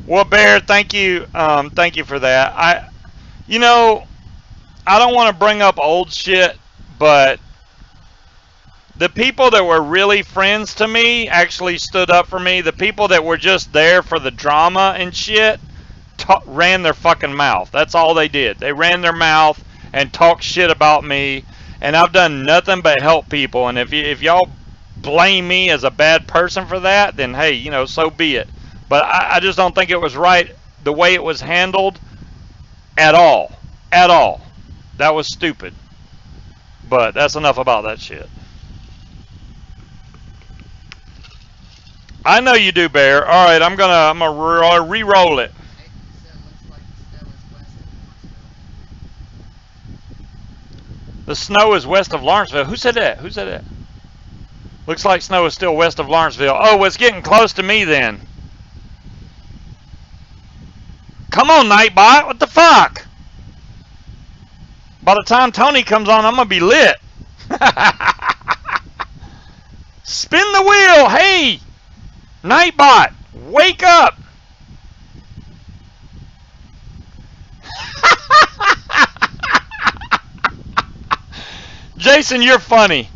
[SPEAKER 1] Well, Bear, thank you for that. You know, I don't want to bring up old shit, but the people that were really friends to me actually stood up for me. The people that were just there for the drama and shit ran their fucking mouth. That's all they did. They ran their mouth and talked shit about me, and I've done nothing but help people. And if y'all blame me as a bad person for that, then hey, you know, so be it. But I just don't think it was right the way it was handled at all. At all. That was stupid. But that's enough about that shit. I know you do, Bear. All right, I'm gonna re-roll it. The snow is west of Lawrenceville. Who said that? Who said that? Looks like snow is still west of Lawrenceville. Oh, well, it's getting close to me then. Come on, Nightbot. What the fuck? By the time Tony comes on, I'm going to be lit. Spin the wheel. Hey, Nightbot, wake up. Jason, you're funny.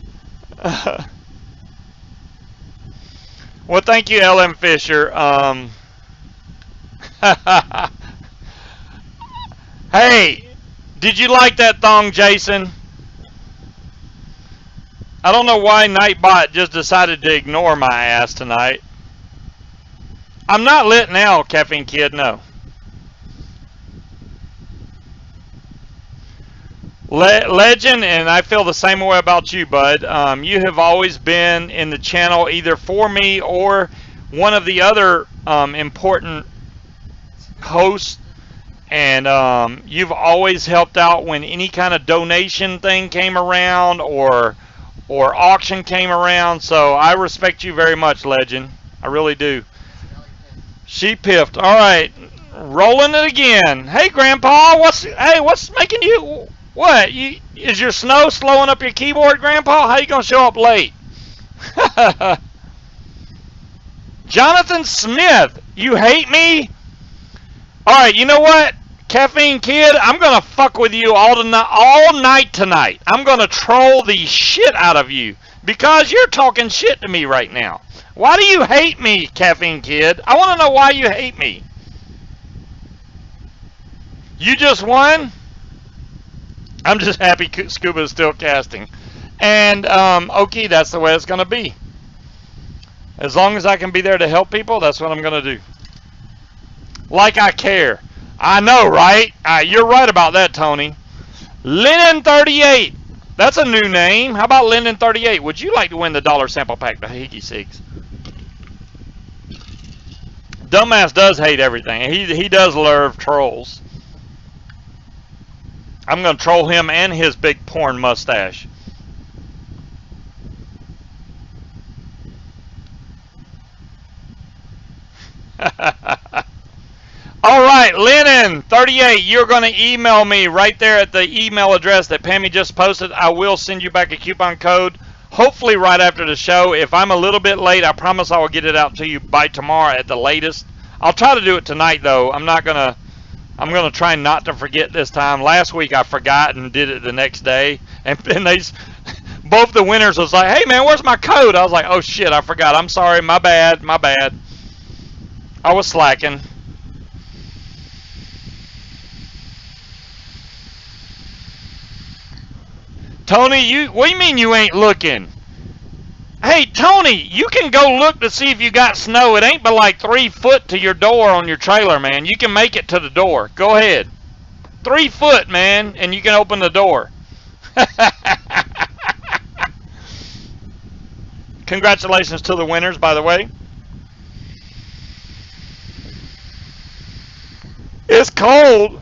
[SPEAKER 1] Well, thank you, LM Fisher. Hey, did you like that thong, Jason? I don't know why Nightbot just decided to ignore my ass tonight. I'm not lit now, Caffeine Kid, no. Legend, and I feel the same way about you, bud. You have always been in the channel either for me or one of the other important hosts, and you've always helped out when any kind of donation thing came around or auction came around. So I respect you very much, Legend. I really do. She piffed. All right, rolling it again. Hey, Grandpa, what's making you? What? Is your snow slowing up your keyboard, Grandpa? How you gonna show up late? Jonathan Smith, you hate me? All right, you know what, Caffeine Kid, I'm gonna fuck with you all night tonight. I'm gonna troll the shit out of you because you're talking shit to me right now. Why do you hate me, Caffeine Kid? I want to know why you hate me. You just won? I'm just happy Scuba is still casting. And, okay, that's the way it's going to be. As long as I can be there to help people, that's what I'm going to do. Like I care. I know, right? You're right about that, Tony. Lennon38. That's a new name. How about Lennon38? Would you like to win the dollar sample pack to Higgy Sigs? Dumbass does hate everything. He does love trolls. I'm going to troll him and his big porn mustache. All right, Lennon38, you're going to email me right there at the email address that Pammy just posted. I will send you back a coupon code, hopefully right after the show. If I'm a little bit late, I promise I will get it out to you by tomorrow at the latest. I'll try to do it tonight, though. I'm going to try not to forget this time. Last week I forgot and did it the next day. And then both the winners was like, hey, man, where's my code? I was like, oh, shit, I forgot. I'm sorry. My bad. I was slacking. Tony, what do you mean you ain't looking? Hey, Tony, you can go look to see if you got snow. It ain't but like 3 foot to your door on your trailer, man. You can make it to the door. Go ahead. 3 foot, man, and you can open the door. Congratulations to the winners, by the way. It's cold.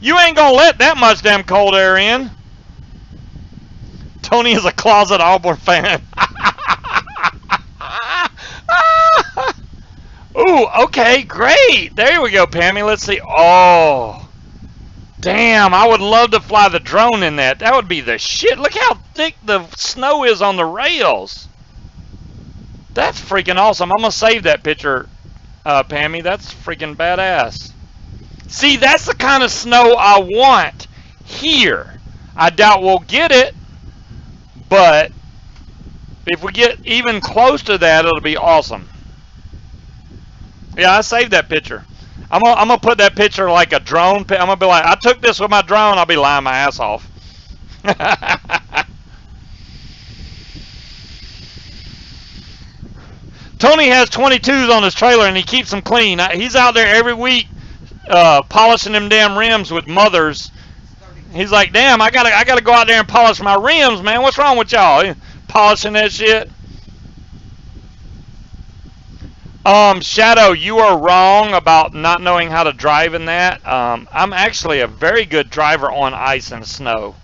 [SPEAKER 1] You ain't gonna let that much damn cold air in. Tony is a closet Auburn fan. Ooh, okay, great. There we go, Pammy. Let's see. Oh, damn, I would love to fly the drone in that. That would be the shit. Look how thick the snow is on the rails. That's freaking awesome. I'm going to save that picture, Pammy. That's freaking badass. See, that's the kind of snow I want here. I doubt we'll get it, but if we get even close to that, it'll be awesome. Yeah, I saved that picture. I'm gonna put that picture like a drone. I'm gonna be like, I took this with my drone. I'll be lying my ass off. Tony has 22s on his trailer and he keeps them clean. He's out there every week polishing them damn rims with mothers. He's like, damn, I gotta go out there and polish my rims, man. What's wrong with y'all? Polishing that shit. Shadow, you are wrong about not knowing how to drive in that. I'm actually a very good driver on ice and snow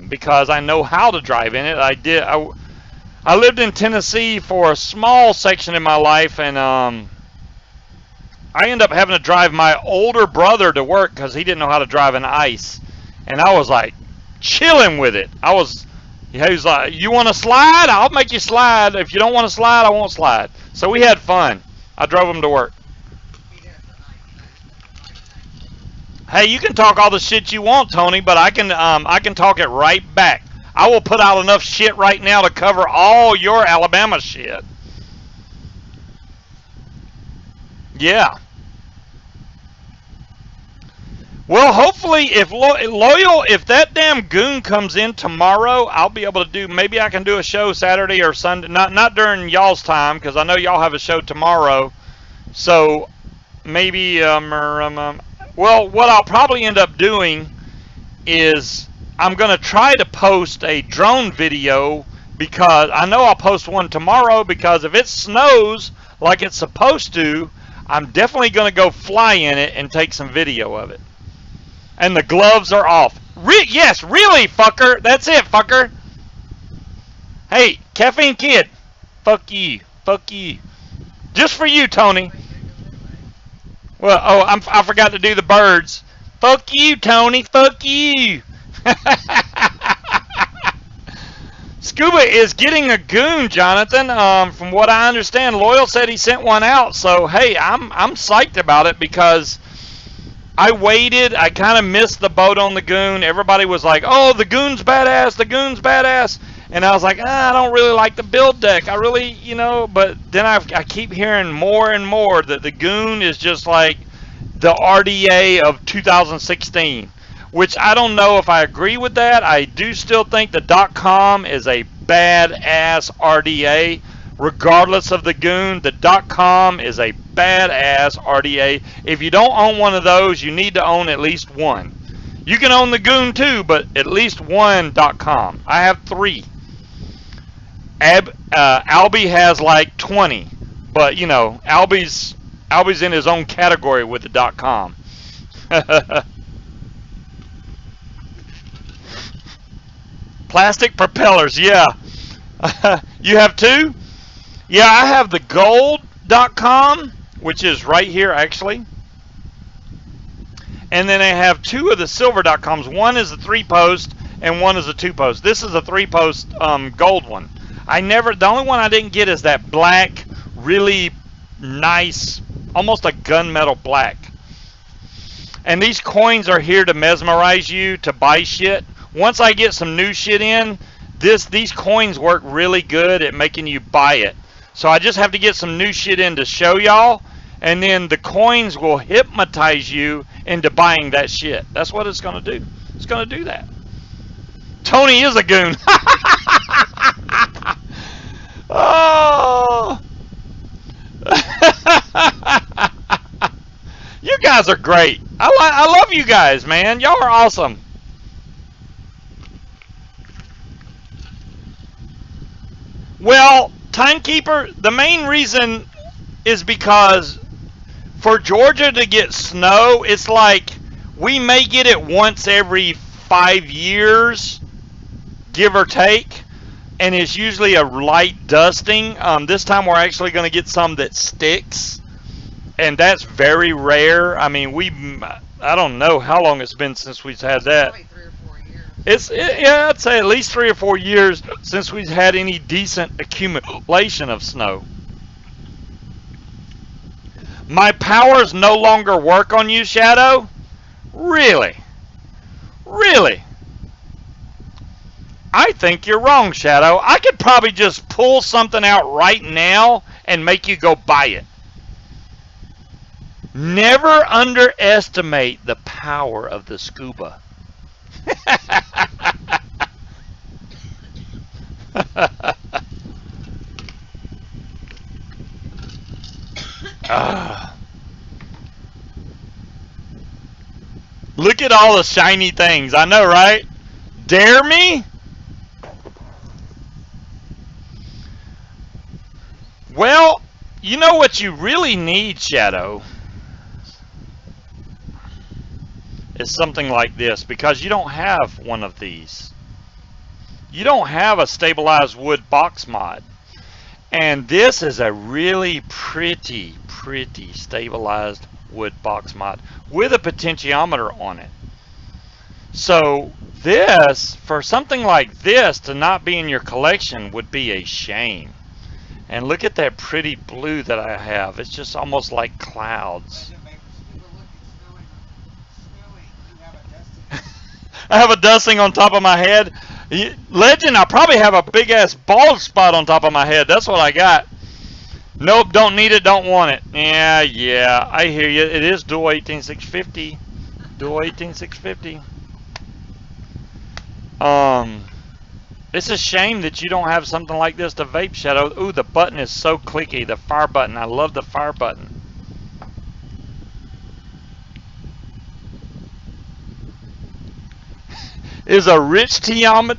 [SPEAKER 1] because I know how to drive in it. I lived in Tennessee for a small section in my life, and I ended up having to drive my older brother to work because he didn't know how to drive in ice. and I was like chilling with it. He was like, "You want to slide? I'll make you slide. If you don't want to slide, I won't slide." So we had fun. I drove him to work. Hey, you can talk all the shit you want, Tony, but I can talk it right back. I will put out enough shit right now to cover all your Alabama shit. Yeah. Well, hopefully, if Loyal, if that damn goon comes in tomorrow, I'll be able to do. Maybe I can do a show Saturday or Sunday. Not during y'all's time, because I know y'all have a show tomorrow. So maybe. Well, what I'll probably end up doing is I'm gonna try to post a drone video, because I know I'll post one tomorrow, because if it snows like it's supposed to, I'm definitely gonna go fly in it and take some video of it. And the gloves are off. Yes, really, fucker. That's it, fucker. Hey, Caffeine Kid. Fuck you. Fuck you. Just for you, Tony. Well, oh, I forgot to do the birds. Fuck you, Tony. Fuck you. Scuba is getting a goon, Jonathan. From what I understand, Loyal said he sent one out. So, hey, I'm psyched about it, because I waited. I kind of missed the boat on the goon. Everybody was like, "Oh, the goon's badass. The goon's badass." And I was like, I don't really like the build deck. I really, but then I keep hearing more and more that the goon is just like the RDA of 2016, which I don't know if I agree with that. I do still think the .com is a badass RDA. Regardless of the goon, the .com is a badass RDA. If you don't own one of those, you need to own at least one. You can own the goon too, but at least one .com. I have 3. Albie has like 20, but Albie's in his own category with the .com. Plastic propellers, yeah. You have 2? Yeah, I have the gold.com, which is right here actually. And then I have 2 of the silver.coms. One is a 3-post and one is a 2-post. This is a 3-post gold one. The only one I didn't get is that black, really nice, almost a gunmetal black. And these coins are here to mesmerize you to buy shit. Once I get some new shit in, these coins work really good at making you buy it. So I just have to get some new shit in to show y'all, and then the coins will hypnotize you into buying that shit. That's what it's going to do. It's going to do that. Tony is a goon. Oh. You guys are great. I love you guys, man. Y'all are awesome. Well, Timekeeper, the main reason is because for Georgia to get snow, it's like we may get it once every 5 years, give or take, and it's usually a light dusting. This time we're actually going to get some that sticks, and that's very rare. I mean, I don't know how long it's been since we've had that.
[SPEAKER 2] Probably 3 or 4 years.
[SPEAKER 1] Yeah, I'd say at least 3 or 4 years since we've had any decent accumulation of snow. My powers no longer work on you, Shadow? Really? Really? I think you're wrong, Shadow. I could probably just pull something out right now and make you go buy it. Never underestimate the power of the Scuba. Look at all the shiny things. I know, right? Dare me? Well, you know what you really need, Shadow, is something like this, because you don't have one of these. You don't have a stabilized wood box mod. And this is a really pretty stabilized wood box mod with a potentiometer on it. So this, for something like this to not be in your collection would be a shame. And look at that pretty blue that I have. It's just almost like clouds. I have a dusting on top of my head. Legend, I probably have a big ass bald spot on top of my head. That's what I got. Nope, don't need it, don't want it. Yeah, I hear you. It is dual 18650. Dual 18650. It's a shame that you don't have something like this to vape, Shadow. Ooh, the button is so clicky. The fire button. I love the fire button. Is a rich tintiometer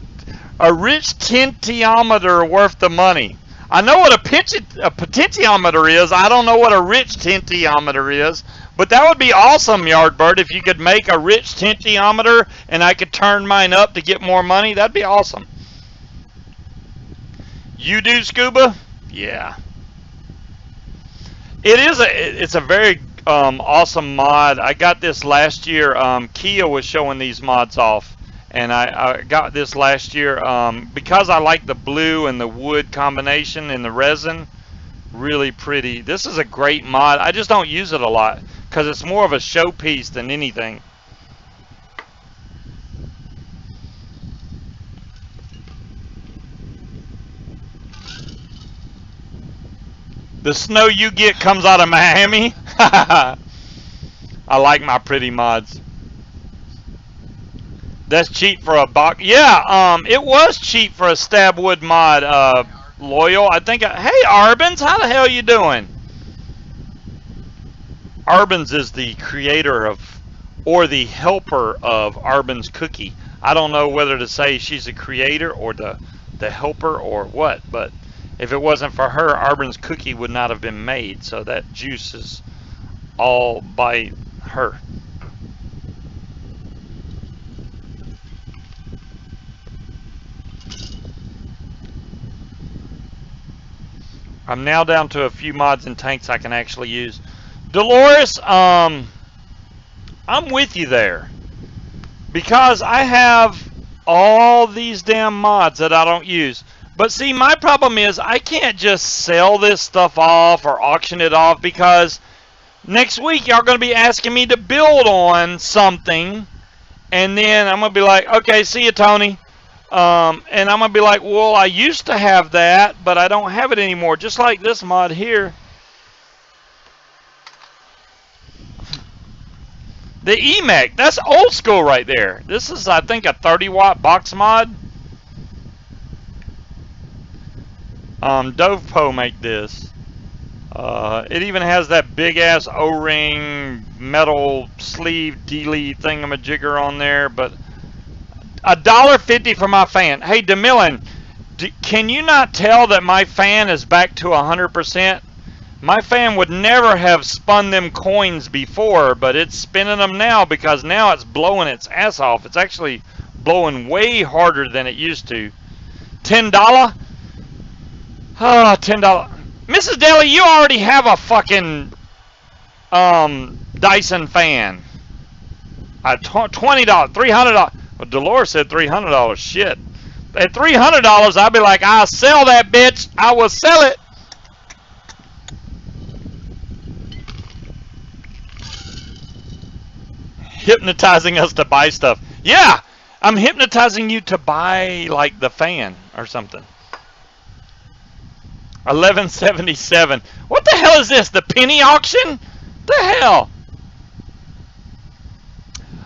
[SPEAKER 1] worth the money? I know what a potentiometer is. I don't know what a rich tintiometer is. But that would be awesome, Yardbird, if you could make a rich tintiometer and I could turn mine up to get more money. That'd be awesome. You do, Scuba? Yeah. It's a very awesome mod. I got this last year. Kia was showing these mods off. And I got this last year because I like the blue and the wood combination and the resin. Really pretty. This is a great mod. I just don't use it a lot because it's more of a showpiece than anything. The snow you get comes out of Miami. I like my pretty mods. That's cheap for a box. Yeah, it was cheap for a Stabwood mod, Loyal. I think. Hey, Arbans, how the hell you doing? Arbans is the creator of, or the helper of Arbans Cookie. I don't know whether to say she's a creator or the helper or what, but if it wasn't for her, Arbans Cookie would not have been made. So that juice is all by her. I'm now down to a few mods and tanks I can actually use. Dolores, I'm with you there. Because I have all these damn mods that I don't use. But see, my problem is I can't just sell this stuff off or auction it off because next week y'all going to be asking me to build on something. And then I'm going to be like, okay, see you, Tony. And I'm going to be like, well, I used to have that, but I don't have it anymore. Just like this mod here. The EMAC, that's old school right there. This is, I think, a 30-watt box mod. Dovepo make this. It even has that big-ass O-ring metal sleeve dealy thingamajigger on there, but $1.50 for my fan. Hey, DeMillan, can you not tell that my fan is back to 100%? My fan would never have spun them coins before, but it's spinning them now because now it's blowing its ass off. It's actually blowing way harder than it used to. $10? Oh, $10. Mrs. Daly, you already have a fucking Dyson fan. $20, $300. Well, Dolores said $300. Shit. At $300, I'd be like, I'll sell that bitch. I will sell it. Hypnotizing us to buy stuff. Yeah, I'm hypnotizing you to buy, like, the fan or something. 1177. What the hell is this? The penny auction? The hell?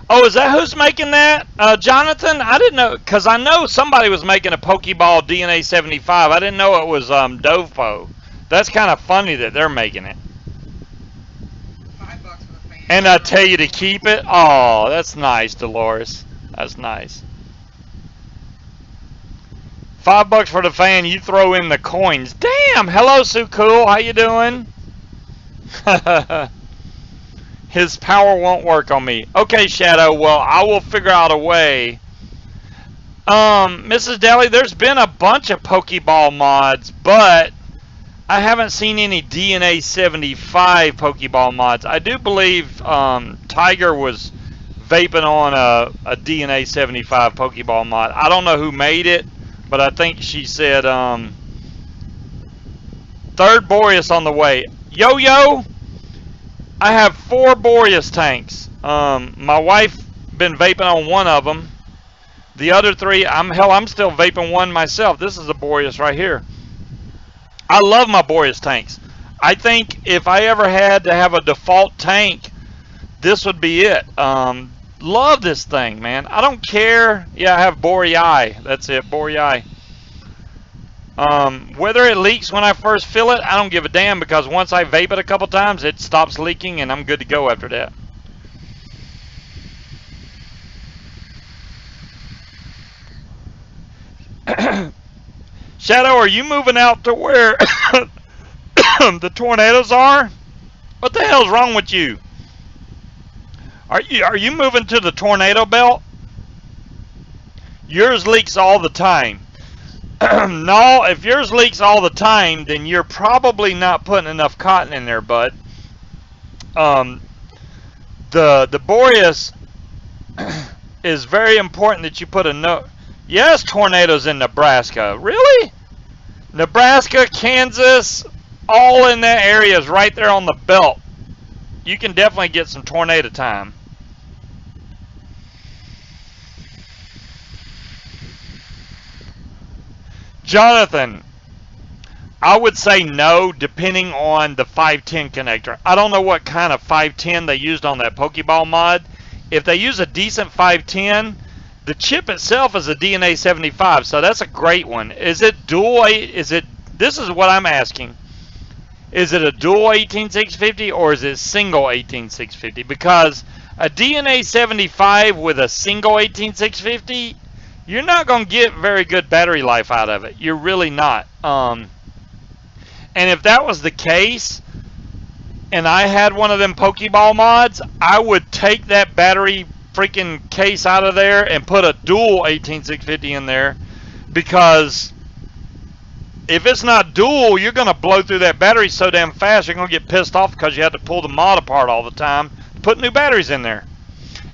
[SPEAKER 1] Oh, is that who's making that? Jonathan? I didn't know, because I know somebody was making a Pokeball DNA 75. I didn't know it was Dovepo. That's kind of funny that they're making it.
[SPEAKER 2] $5 for the fan.
[SPEAKER 1] And I tell you to keep it? Oh, that's nice, Dolores. That's nice. $5 for the fan, you throw in the coins. Damn! Hello, Sue Cool. How you doing? His power won't work on me. Okay, Shadow. Well, I will figure out a way. Mrs. Daly, there's been a bunch of Pokeball mods, but I haven't seen any DNA 75 Pokeball mods. I do believe Tiger was vaping on a DNA 75 Pokeball mod. I don't know who made it, but I think she said third Boreas on the way. Yo, I have 4 Boreas tanks. My wife been vaping on one of them. The other 3, I'm still vaping one myself. This is a Boreas right here. I love my Boreas tanks. I think if I ever had to have a default tank, this would be it. Love this thing, man. I don't care. Yeah, I have Boreai. That's it, Boreai. Whether it leaks when I first fill it, I don't give a damn, because once I vape it a couple times, it stops leaking and I'm good to go after that. Shadow, are you moving out to where the tornadoes are? What the hell's wrong with you? Are you moving to the tornado belt? Yours leaks all the time. No, if yours leaks all the time, then you're probably not putting enough cotton in there, bud. The Boreas is very important that you put a note. Yes, tornadoes in Nebraska. Really? Nebraska, Kansas, all in that area is right there on the belt. You can definitely get some tornado time. Jonathan, I would say no, depending on the 510 connector. I don't know what kind of 510 they used on that Pokeball mod. If they use a decent 510, the chip itself is a DNA 75, so that's a great one. Is it dual? This is what I'm asking. Is it a dual 18650 or is it single 18650? Because a DNA 75 with a single 18650, you're not going to get very good battery life out of it. You're really not. And if that was the case, and I had one of them Pokeball mods, I would take that battery freaking case out of there and put a dual 18650 in there, because if it's not dual, you're going to blow through that battery so damn fast, you're going to get pissed off because you have to pull the mod apart all the time to put new batteries in there.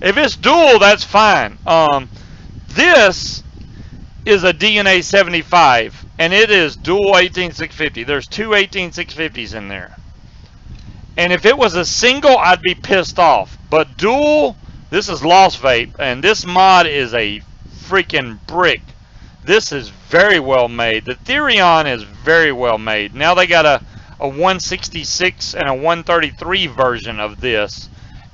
[SPEAKER 1] If it's dual, that's fine. This is a DNA 75, and it is dual 18650. There's 2 18650s in there. And if it was a single, I'd be pissed off. But dual, this is Lost Vape, and this mod is a freaking brick. This is very well made. The Therion is very well made. Now they got a 166 and a 133 version of this.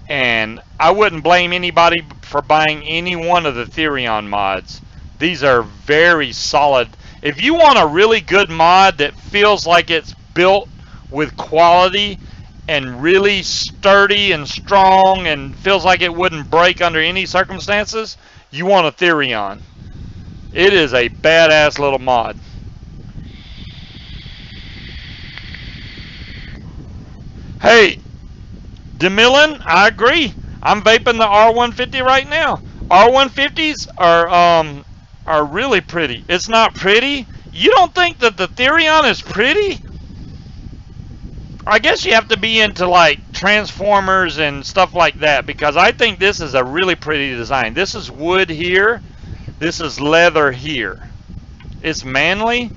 [SPEAKER 1] And I wouldn't blame anybody for buying any one of the Therion mods. These are very solid. If you want a really good mod that feels like it's built with quality and really sturdy and strong and feels like it wouldn't break under any circumstances, you want a Therion. It is a badass little mod. Hey, DeMillan, I agree. I'm vaping the R150 right now. R150s are really pretty. It's not pretty. You don't think that the Therion is pretty? I guess you have to be into like Transformers and stuff like that, because I think this is a really pretty design. This is wood here. This is leather here. It's manly.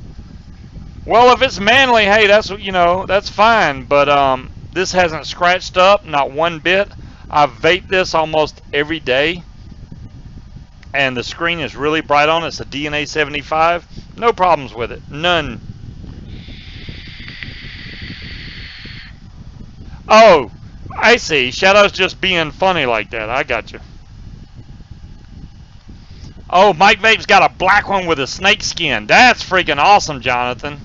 [SPEAKER 1] Well, if it's manly, hey, that's, you know, that's fine. But this hasn't scratched up, not one bit. I vape this almost every day, and the screen is really bright on it. It's a DNA 75. No problems with it. None. Oh, I see. Shadow's just being funny like that. I got you. Oh, Mike Vape's got a black one with a snake skin. That's freaking awesome, Jonathan.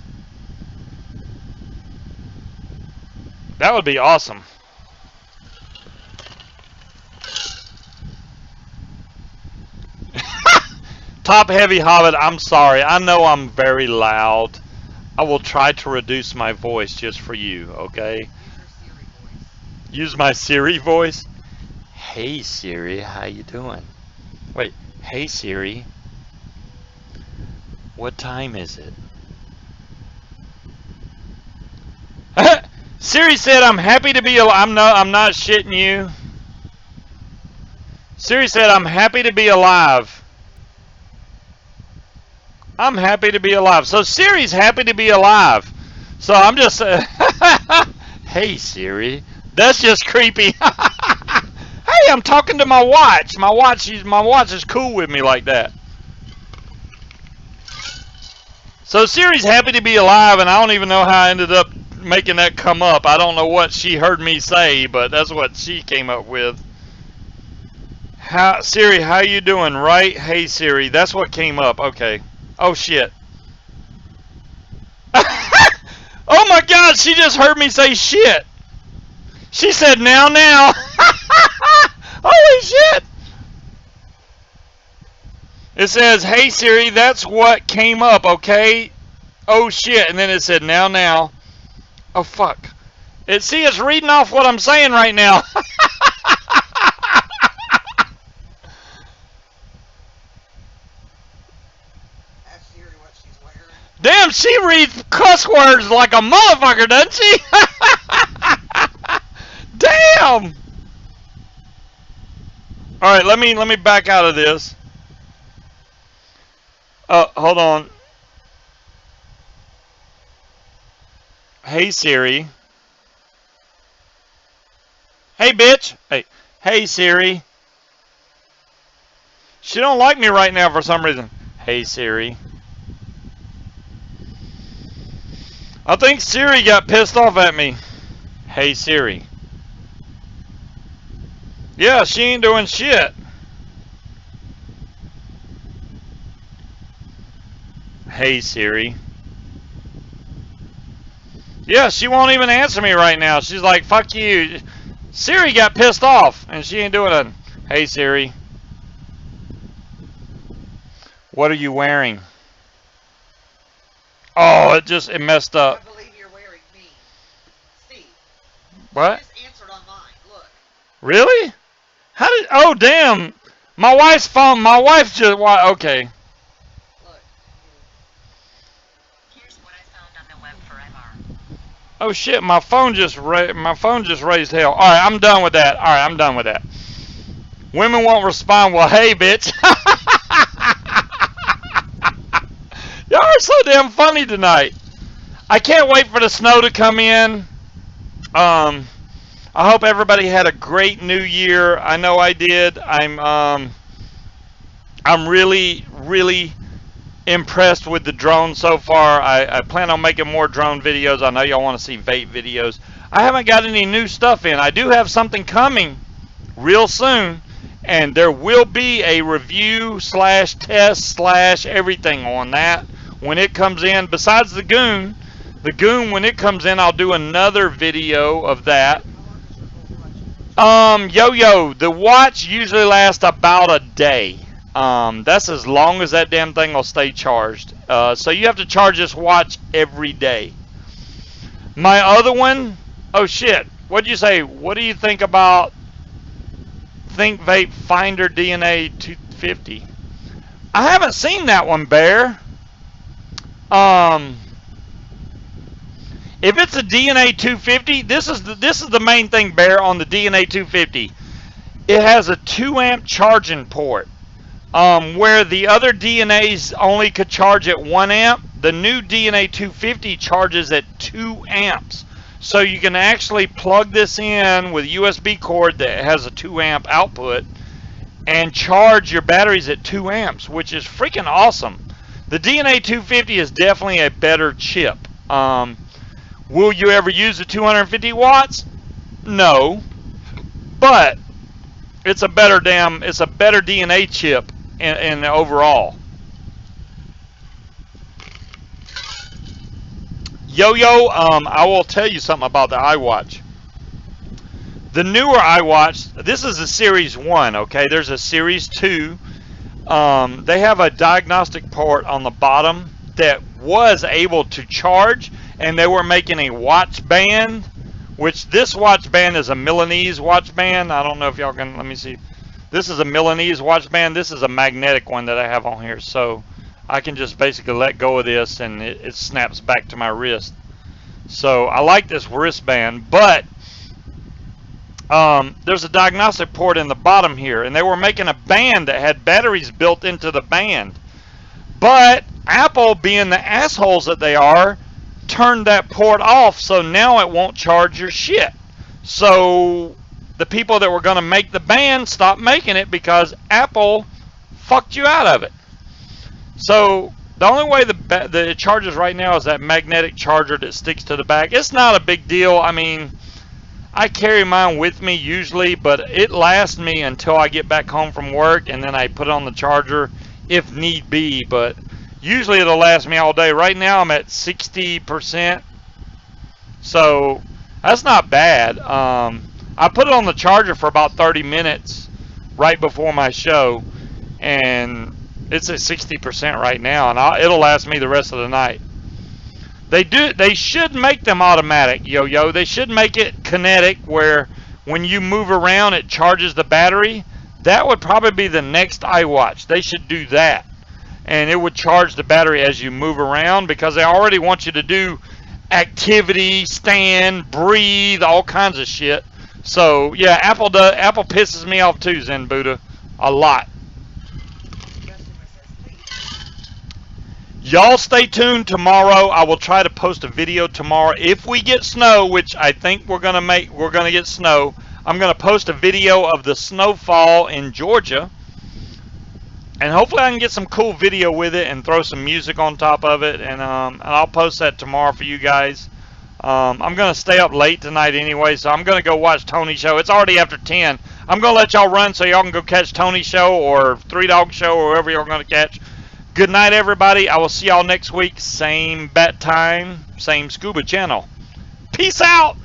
[SPEAKER 1] That would be awesome. Top Heavy Hobbit, I'm sorry. I know I'm very loud. I will try to reduce my voice just for you, okay? Use my Siri voice. Hey Siri, how you doing? Wait, hey Siri. What time is it? Siri said I'm happy to be alive. I'm not shitting you. Siri said, I'm happy to be alive. I'm happy to be alive. So Siri's happy to be alive. So I'm just hey Siri. That's just creepy. Hey, I'm talking to my watch. My watch is cool with me like that. So Siri's happy to be alive, and I don't even know how I ended up making that come up. I don't know what she heard me say, but that's what she came up with. Siri, how you doing? Right? Hey Siri, that's what came up. Okay. Oh shit. Oh my God, she just heard me say shit. She said now. Holy shit. It says, hey Siri, that's what came up, okay? Oh shit, and then it said now. Oh fuck. It's reading off what I'm saying right now.
[SPEAKER 2] Ask Siri what she's wearing.
[SPEAKER 1] Damn, she reads cuss words like a motherfucker, doesn't she? Damn. All right, let me back out of this. Hold on. Hey Siri. Hey bitch. Hey Siri. She don't like me right now for some reason. Hey Siri. I think Siri got pissed off at me. Hey Siri. Yeah, she ain't doing shit. Hey Siri. Yeah, she won't even answer me right now. She's like, fuck you. Siri got pissed off, and she ain't doing it. Hey Siri. What are you wearing? Oh, it messed up.
[SPEAKER 2] I believe you're wearing me. Steve.
[SPEAKER 1] What?
[SPEAKER 2] You just answered on mine. Look.
[SPEAKER 1] Really? How did? Oh, damn! My wife's phone. My wife just. Why? Okay.
[SPEAKER 2] Look.
[SPEAKER 3] Here's what I found on the web for MR.
[SPEAKER 1] Oh shit! My phone just raised hell. All right, I'm done with that. All right, I'm done with that. Women won't respond. Well, hey, bitch. Y'all are so damn funny tonight. I can't wait for the snow to come in. I hope everybody had a great New Year. I know I did. I'm really impressed with the drone so far. I plan on making more drone videos. I know y'all want to see vape videos. I haven't got any new stuff in. I do have something coming real soon, and there will be a review slash test slash everything on that when it comes in. Besides the goon when it comes in, I'll do another video of that. Yo, the watch usually lasts about a day. That's as long as that damn thing will stay charged. So you have to charge this watch every day. My other one, oh shit, what'd you say? What do you think about Think Vape Finder DNA 250? I haven't seen that one, Bear. If it's a DNA 250, this is the main thing, Bear, on the DNA 250. It has a 2 amp charging port. Where the other DNAs only could charge at 1 amp, the new DNA 250 charges at 2 amps. So you can actually plug this in with a USB cord that has a 2 amp output and charge your batteries at 2 amps, which is freaking awesome. The DNA 250 is definitely a better chip. Will you ever use the 250 watts? No. But it's a better DNA chip in overall. Yo, I will tell you something about the iWatch. The newer iWatch, this is a Series 1, okay? There's a Series 2. They have a diagnostic port on the bottom that was able to charge, and they were making a watch band, which this watch band is a Milanese watch band. I don't know if y'all can, let me see. This is a Milanese watch band. This is a magnetic one that I have on here. So I can just basically let go of this and it snaps back to my wrist. So I like this wristband, but there's a diagnostic port in the bottom here, and they were making a band that had batteries built into the band. But Apple, being the assholes that they are, turned that port off, so now it won't charge your shit. So the people that were going to make the band stopped making it because Apple fucked you out of it. So the only way the charges right now is that magnetic charger that sticks to the back. It's not a big deal. I mean, I carry mine with me usually, but it lasts me until I get back home from work, and then I put it on the charger if need be. But usually it'll last me all day. Right now I'm at 60%, so that's not bad. I put it on the charger for about 30 minutes right before my show, and it's at 60% right now, and it'll last me the rest of the night. They should make them automatic, yo. They should make it kinetic, where when you move around it charges the battery. That would probably be the next iWatch. They should do that, and it would charge the battery as you move around, because they already want you to do activity, stand, breathe, all kinds of shit. So yeah, Apple pisses me off too, Zen Buddha, a lot. Y'all stay tuned tomorrow. I will try to post a video tomorrow. If we get snow, which I think we're gonna get snow, I'm gonna post a video of the snowfall in Georgia. And hopefully I can get some cool video with it and throw some music on top of it. And I'll post that tomorrow for you guys. I'm going to stay up late tonight anyway, so I'm going to go watch Tony's show. It's already after 10. I'm going to let y'all run so y'all can go catch Tony's show or Three Dog Show or whoever you're going to catch. Good night, everybody. I will see y'all next week. Same bat time, same Scuba channel. Peace out.